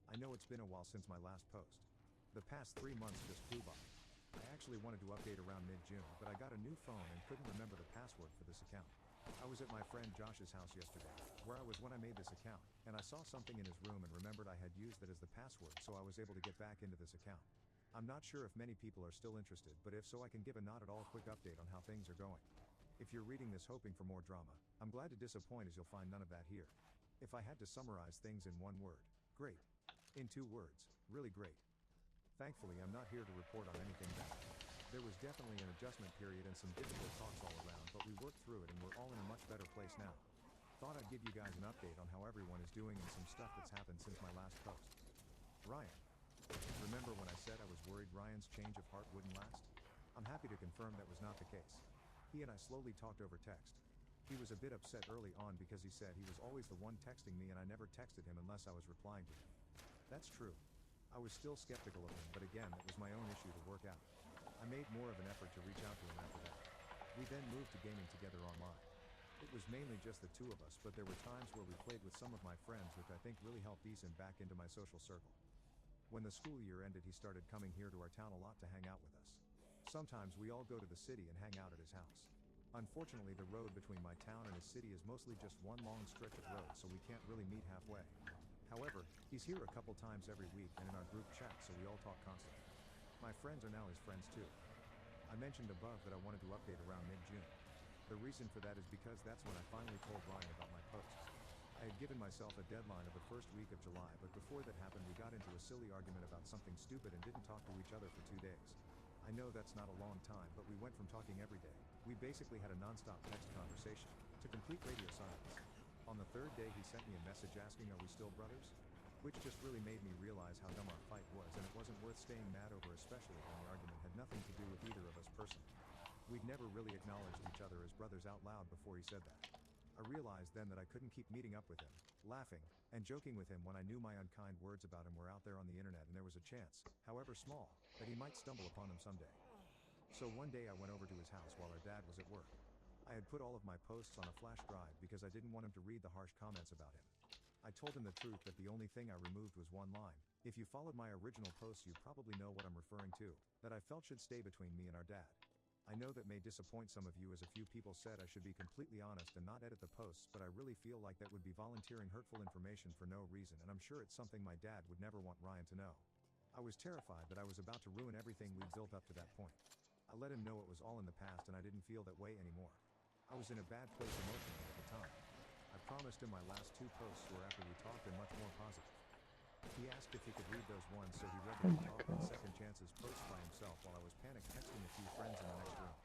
I know it's been a while since my last post. The past 3 months just flew by. I actually wanted to update around mid-June, but I got a new phone and couldn't remember the password for this account. I was at my friend Josh's house yesterday, where I was when I made this account, and I saw something in his room and remembered I had used it as the password, so I was able to get back into this account. I'm not sure if many people are still interested, but if so, I can give a not at all quick update on how things are going. If you're reading this hoping for more drama, I'm glad to disappoint, as you'll find none of that here. If I had to summarize things in one word, great. In 2 words, really great. Thankfully, I'm not here to report on anything bad. There was definitely an adjustment period and some difficult talks all around, but we worked through it and we're all in a much better place now. Thought I'd give you guys an update on how everyone is doing and some stuff that's happened since my last post. Ryan. Remember when I said I was worried Ryan's change of heart wouldn't last? I'm happy to confirm that was not the case. He and I slowly talked over text. He was a bit upset early on because he said he was always the one texting me and I never texted him unless I was replying to him. That's true. I was still skeptical of him, but again, it was my own issue to work out. I made more of an effort to reach out to him after that. We then moved to gaming together online. It was mainly just the two of us, but there were times where we played with some of my friends, which I think really helped ease him back into my social circle. When the school year ended, he started coming here to our town a lot to hang out with us. Sometimes we all go to the city and hang out at his house. Unfortunately, the road between my town and his city is mostly just one long stretch of road, so we can't really meet halfway. However, he's here a couple times every week and in our group chat, so we all talk constantly. My friends are now his friends too. I mentioned above that I wanted to update around mid-June. The reason for that is because that's when I finally told Ryan about my post. I had given myself a deadline of the first week of July, but before that happened we got into a silly argument about something stupid and didn't talk to each other for 2 days. I know that's not a long time, but we went from talking every day. We basically had a non-stop text conversation, to complete radio silence. On the 3rd day he sent me a message asking, "Are we still brothers?" Which just really made me realize how dumb our fight was, and it wasn't worth staying mad over, especially when the argument had nothing to do with either of us personally. We'd never really acknowledged each other as brothers out loud before he said that. I I realized then that I couldn't keep meeting up with him, laughing, and joking with him when I knew my unkind words about him were out there on the internet and there was a chance, however small, that he might stumble upon them someday. So one day I went over to his house while our dad was at work. I had put all of my posts on a flash drive because I didn't want him to read the harsh comments about him. I told him the truth that the only thing I removed was one line. If you followed my original posts, you probably know what I'm referring to, that I felt should stay between me and our dad. I know that may disappoint some of you, as a few people said I should be completely honest and not edit the posts, but I really feel like that would be volunteering hurtful information for no reason, and I'm sure it's something my dad would never want Ryan to know. I was terrified that I was about to ruin everything we'd built up to that point. I let him know it was all in the past and I didn't feel that way anymore. I was in a bad place emotionally at the time. I promised him my last 2 posts were after we talked and much more positive. He asked if he could read those ones, so he read the talk and second chances post by himself while I was panic texting a few friends in the next room.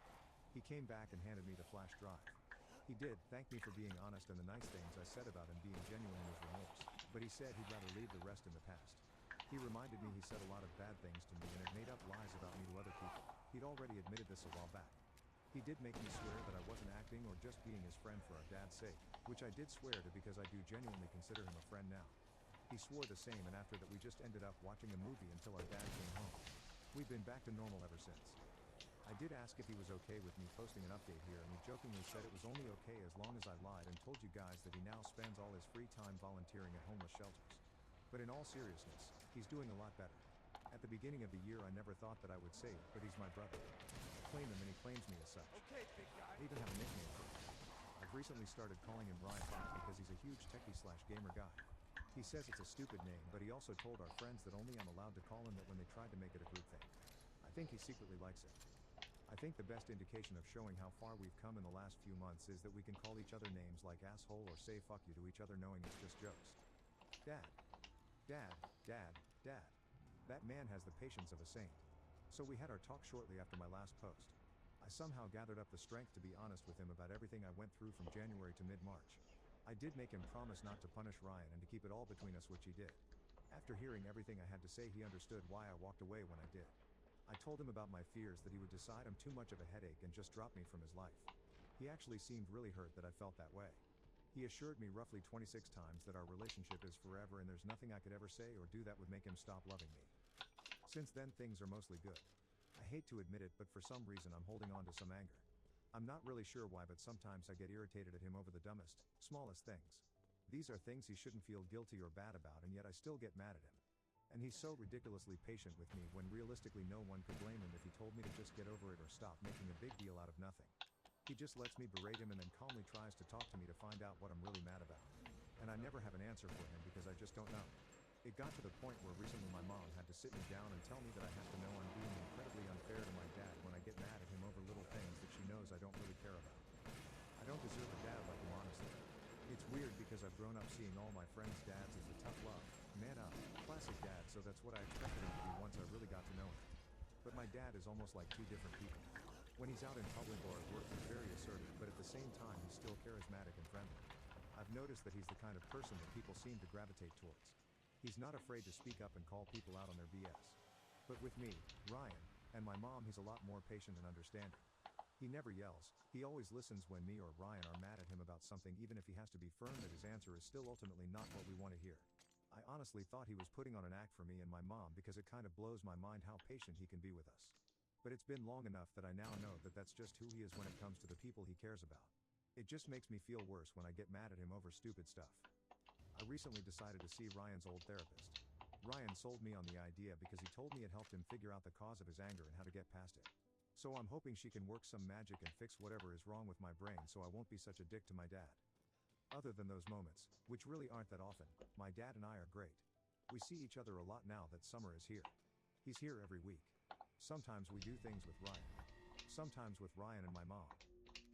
He came back and handed me the flash drive. He did thank me for being honest and the nice things I said about him being genuine in his remorse, but he said he'd rather leave the rest in the past. He reminded me he said a lot of bad things to me and had made up lies about me to other people. He'd already admitted this a while back. He did make me swear that I wasn't acting or just being his friend for our dad's sake, which I did swear to because I do genuinely consider him a friend now. He swore the same, and after that we just ended up watching a movie until our dad came home. We've been back to normal ever since. I did ask if he was okay with me posting an update here, and he jokingly said it was only okay as long as I lied and told you guys that he now spends all his free time volunteering at homeless shelters. But in all seriousness, he's doing a lot better. At the beginning of the year I never thought that I would say it, but he's my brother. I claim him and he claims me as such. Okay, big guy. I even have a nickname for him. I've recently started calling him Ryan Bot because he's a huge techie/gamer guy. He says it's a stupid name, but he also told our friends that only I'm allowed to call him that when they tried to make it a group thing. I think he secretly likes it. I think the best indication of showing how far we've come in the last few months is that we can call each other names like asshole or say fuck you to each other knowing it's just jokes. Dad. Dad, Dad, Dad. That man has the patience of a saint. So we had our talk shortly after my last post. I somehow gathered up the strength to be honest with him about everything I went through from January to mid-March. I did make him promise not to punish Ryan and to keep it all between us, which he did. After hearing everything I had to say, he understood why I walked away when I did. I told him about my fears that he would decide I'm too much of a headache and just drop me from his life. He actually seemed really hurt that I felt that way. He assured me roughly 26 times that our relationship is forever and there's nothing I could ever say or do that would make him stop loving me. Since then things are mostly good. I hate to admit it, but for some reason I'm holding on to some anger. I'm not really sure why, but sometimes I get irritated at him over the dumbest, smallest things. These are things he shouldn't feel guilty or bad about, and yet I still get mad at him. And he's so ridiculously patient with me when realistically no one could blame him if he told me to just get over it or stop making a big deal out of nothing. He just lets me berate him and then calmly tries to talk to me to find out what I'm really mad about. And I never have an answer for him because I just don't know. It got to the point where recently my mom had to sit me down and tell me that I have to know I'm being incredibly unfair to my dad when I get mad at him over little things that she knows I don't really care about. I don't deserve a dad like him, honestly. It's weird because I've grown up seeing all my friends' dads as the tough love, man up, classic dad, so that's what I expected him to be once I really got to know him. But my dad is almost like 2 different people. When he's out in public or at work he's very assertive, but at the same time he's still charismatic and friendly. I've noticed that he's the kind of person that people seem to gravitate towards. He's not afraid to speak up and call people out on their BS. But with me, Ryan, and my mom, he's a lot more patient and understanding. He never yells, he always listens when me or Ryan are mad at him about something, even if he has to be firm that his answer is still ultimately not what we want to hear. I honestly thought he was putting on an act for me and my mom because it kind of blows my mind how patient he can be with us. But it's been long enough that I now know that that's just who he is when it comes to the people he cares about. It just makes me feel worse when I get mad at him over stupid stuff. I recently decided to see Ryan's old therapist. Ryan sold me on the idea because he told me it helped him figure out the cause of his anger and how to get past it. So I'm hoping she can work some magic and fix whatever is wrong with my brain so I won't be such a dick to my dad. Other than those moments, which really aren't that often, my dad and I are great. We see each other a lot now that summer is here. He's here every week. Sometimes we do things with Ryan. Sometimes with Ryan and my mom.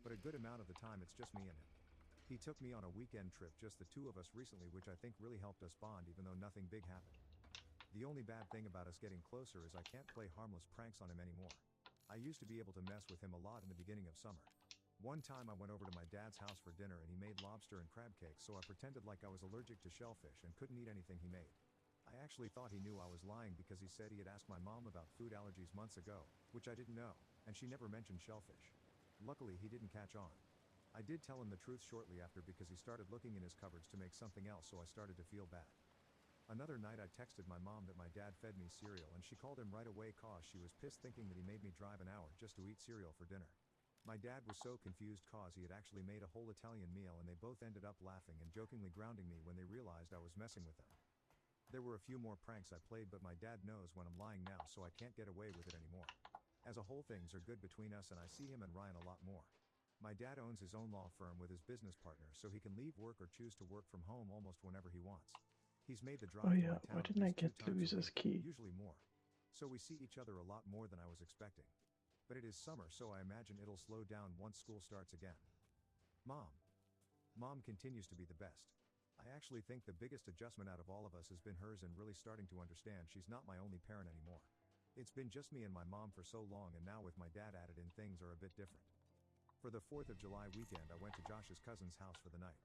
But a good amount of the time it's just me and him. He took me on a weekend trip, just the 2 of us recently, which I think really helped us bond even though nothing big happened. The only bad thing about us getting closer is I can't play harmless pranks on him anymore. I used to be able to mess with him a lot in the beginning of summer. One time I went over to my dad's house for dinner and he made lobster and crab cakes, so I pretended like I was allergic to shellfish and couldn't eat anything he made. I actually thought he knew I was lying because he said he had asked my mom about food allergies months ago, which I didn't know, and she never mentioned shellfish. Luckily he didn't catch on. I did tell him the truth shortly after because he started looking in his cupboards to make something else, so I started to feel bad. Another night I texted my mom that my dad fed me cereal and she called him right away cause she was pissed thinking that he made me drive an hour just to eat cereal for dinner. My dad was so confused cause he had actually made a whole Italian meal and they both ended up laughing and jokingly grounding me when they realized I was messing with them. There were a few more pranks I played but my dad knows when I'm lying now so I can't get away with it anymore. As a whole things are good between us and I see him and Ryan a lot more. My dad owns his own law firm with his business partner so he can leave work or choose to work from home almost whenever he wants. He's made the drive Oh to yeah, my why town at didn't I least get 2 times a Louisa's week, key? usually more. So we see each other a lot more than I was expecting. But it is summer so I imagine it'll slow down once school starts again. Mom. Mom continues to be the best. I actually think the biggest adjustment out of all of us has been hers and really starting to understand she's not my only parent anymore. It's been just me and my mom for so long and now with my dad added in things are a bit different. For the 4th of July weekend I went to Josh's cousin's house for the night.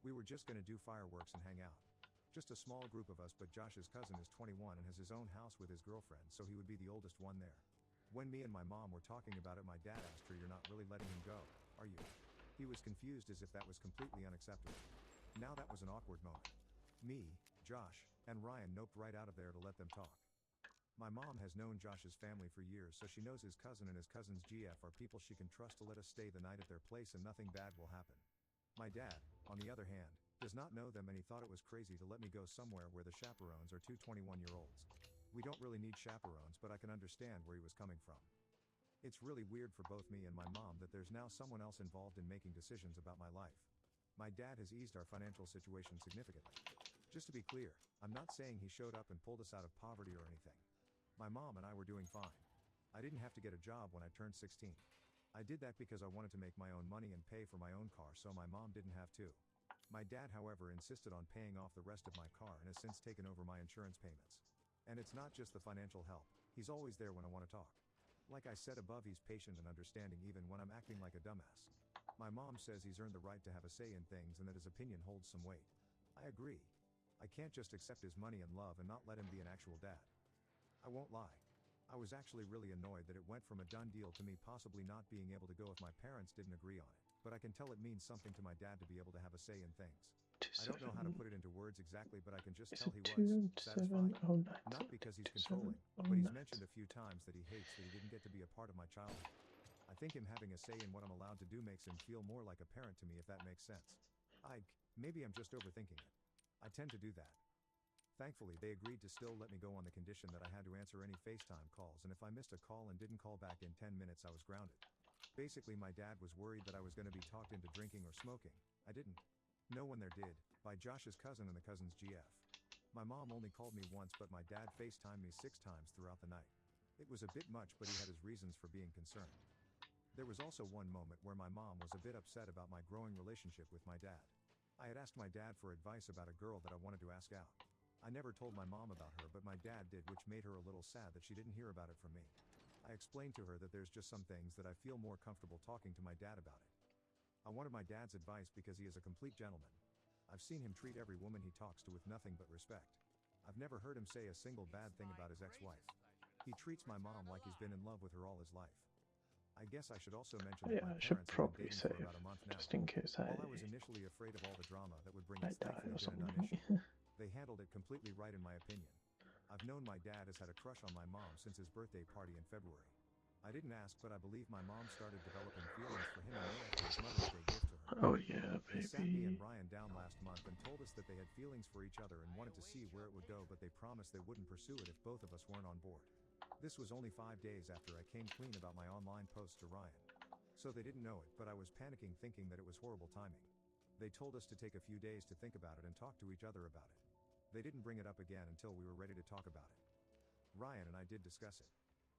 We were just gonna do fireworks and hang out. Just a small group of us but Josh's cousin is 21 and has his own house with his girlfriend so he would be the oldest one there. When me and my mom were talking about it my dad asked her, "You're not really letting him go, are you?" He was confused as if that was completely unacceptable. Now that was an awkward moment. Me, Josh, and Ryan noped right out of there to let them talk. My mom has known Josh's family for years so she knows his cousin and his cousin's GF are people she can trust to let us stay the night at their place and nothing bad will happen. My dad, on the other hand, does not know them and he thought it was crazy to let me go somewhere where the chaperones are two 21-year-olds. We don't really need chaperones but I can understand where he was coming from. It's really weird for both me and my mom that there's now someone else involved in making decisions about my life. My dad has eased our financial situation significantly. Just to be clear, I'm not saying he showed up and pulled us out of poverty or anything. My mom and I were doing fine. I didn't have to get a job when I turned 16. I did that because I wanted to make my own money and pay for my own car so my mom didn't have to. My dad, however, insisted on paying off the rest of my car and has since taken over my insurance payments. And it's not just the financial help, he's always there when I want to talk. Like I said above, he's patient and understanding even when I'm acting like a dumbass. My mom says he's earned the right to have a say in things and that his opinion holds some weight. I agree. I can't just accept his money and love and not let him be an actual dad. I won't lie. I was actually really annoyed that it went from a done deal to me possibly not being able to go if my parents didn't agree on it, but I can tell it means something to my dad to be able to have a say in things. I don't know how to put it into words exactly but I can just Is tell it he was satisfied. 2709? Not because he's controlling, but he's mentioned 2709. a few times that he hates that he didn't get to be a part of my childhood. I think him having a say in what I'm allowed to do makes him feel more like a parent to me if that makes sense. Maybe I'm just overthinking it. I tend to do that. Thankfully they agreed to still let me go on the condition that I had to answer any FaceTime calls and if I missed a call and didn't call back in 10 minutes I was grounded. Basically my dad was worried that I was going to be talked into drinking or smoking. I didn't. No one there did, by Josh's cousin and the cousin's GF. My mom only called me once but my dad FaceTimed me 6 times throughout the night. It was a bit much but he had his reasons for being concerned. There was also one moment where my mom was a bit upset about my growing relationship with my dad. I had asked my dad for advice about a girl that I wanted to ask out. I never told my mom about her but my dad did which made her a little sad that she didn't hear about it from me. I explained to her that there's just some things that I feel more comfortable talking to my dad about it. I wanted my dad's advice because he is a complete gentleman. I've seen him treat every woman he talks to with nothing but respect. I've never heard him say a single bad thing about his ex-wife. He treats my mom like he's been in love with her all his life. I guess I should also mention that Yeah, my I should parents have been probably dating save, for about a month now. just in case While I was initially afraid of all the drama that would bring I its die thankfully or been a something. non-issue. They handled it completely right in my opinion. I've known my dad has had a crush on my mom since his birthday party in February. I didn't ask but I believe my mom started developing feelings for him in May after his Mother's Day gift to her. Oh yeah, They sat me and baby. Ryan down last month and told us that they had feelings for each other and wanted to see where it would go but they promised they wouldn't pursue it if both of us weren't on board. This was only 5 days after I came clean about my online post to Ryan. So they didn't know it but I was panicking thinking that it was horrible timing. They told us to take a few days to think about it and talk to each other about it. They didn't bring it up again until we were ready to talk about it. Ryan and I did discuss it.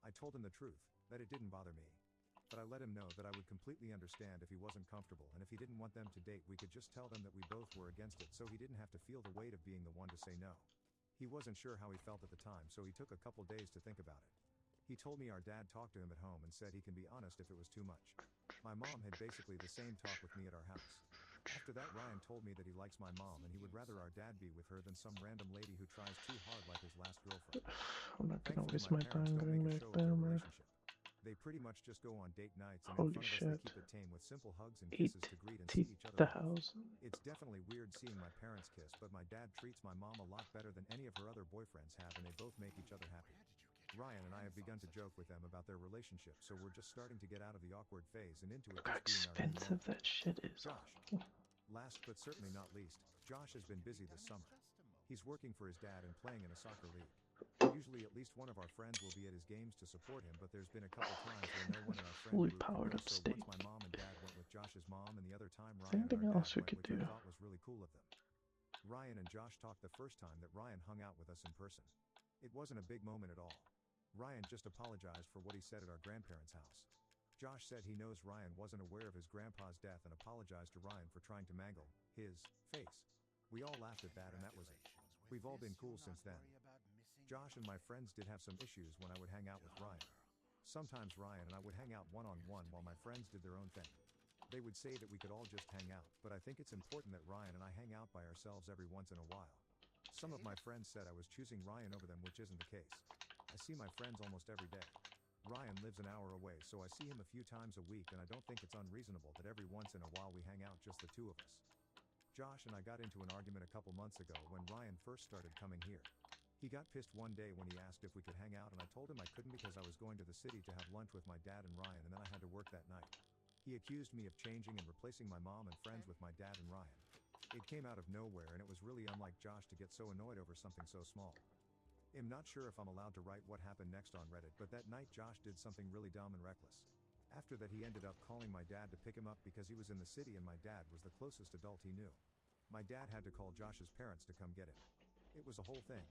I told him the truth, that it didn't bother me. But I let him know that I would completely understand if he wasn't comfortable and if he didn't want them to date we could just tell them that we both were against it so he didn't have to feel the weight of being the one to say no. He wasn't sure how he felt at the time so he took a couple days to think about it. He told me our dad talked to him at home and said he can be honest if it was too much. My mom had basically the same talk with me at our house. After that Ryan told me that he likes my mom and he would rather our dad be with her than some random lady who tries too hard like his last girlfriend. I'm not gonna Thankfully waste my my parents time don't going make a back show of there, their man. relationship. They pretty much just go on date nights, and in Holy front of us shit. they keep it tame with simple hugs and kisses to greet and see each other off. 80,000. It's definitely weird seeing my parents kiss, but my dad treats my mom a lot better than any of her other boyfriends have, and they both make each other happy. Ryan and I have begun to joke with them about their relationship, so we're just starting to get out of the awkward phase and into it Look how just being our new expensive moment. that shit is. Josh. Last but certainly not least, Josh has been busy this summer. He's working for his dad and playing in a soccer league. Usually at least one of our friends will be at his games to support him, but there's been a couple times where no one in our friend Fully group could powered go, up so state. once my mom and dad went with Josh's mom, and the other time Ryan and Anything our else dad we went, could which I do? thought was really cool of them. Ryan and Josh talked the first time that Ryan hung out with us in person. It wasn't a big moment at all. Ryan just apologized for what he said at our grandparents' house. Josh said he knows Ryan wasn't aware of his grandpa's death and apologized to Ryan for trying to mangle his face. We all laughed at that, and that was it. We've all been cool since then. Josh and my friends did have some issues when I would hang out with Ryan. Sometimes Ryan and I would hang out one-on-one while my friends did their own thing. They would say that we could all just hang out, but I think it's important that Ryan and I hang out by ourselves every once in a while. Some of my friends said I was choosing Ryan over them, which isn't the case. I see my friends almost every day. Ryan lives an hour away, so I see him a few times a week, and I don't think it's unreasonable that every once in a while we hang out, just the two of us. Josh and I got into an argument a couple months ago when Ryan first started coming here. He got pissed one day when he asked if we could hang out, and I told him I couldn't because I was going to the city to have lunch with my dad and Ryan, and then I had to work that night. He accused me of changing and replacing my mom and friends with my dad and Ryan. It came out of nowhere, and it was really unlike Josh to get so annoyed over something so small. I'm not sure if I'm allowed to write what happened next on Reddit, but that night Josh did something really dumb and reckless. After that, he ended up calling my dad to pick him up because he was in the city and my dad was the closest adult he knew. My dad had to call Josh's parents to come get him. It was a whole thing.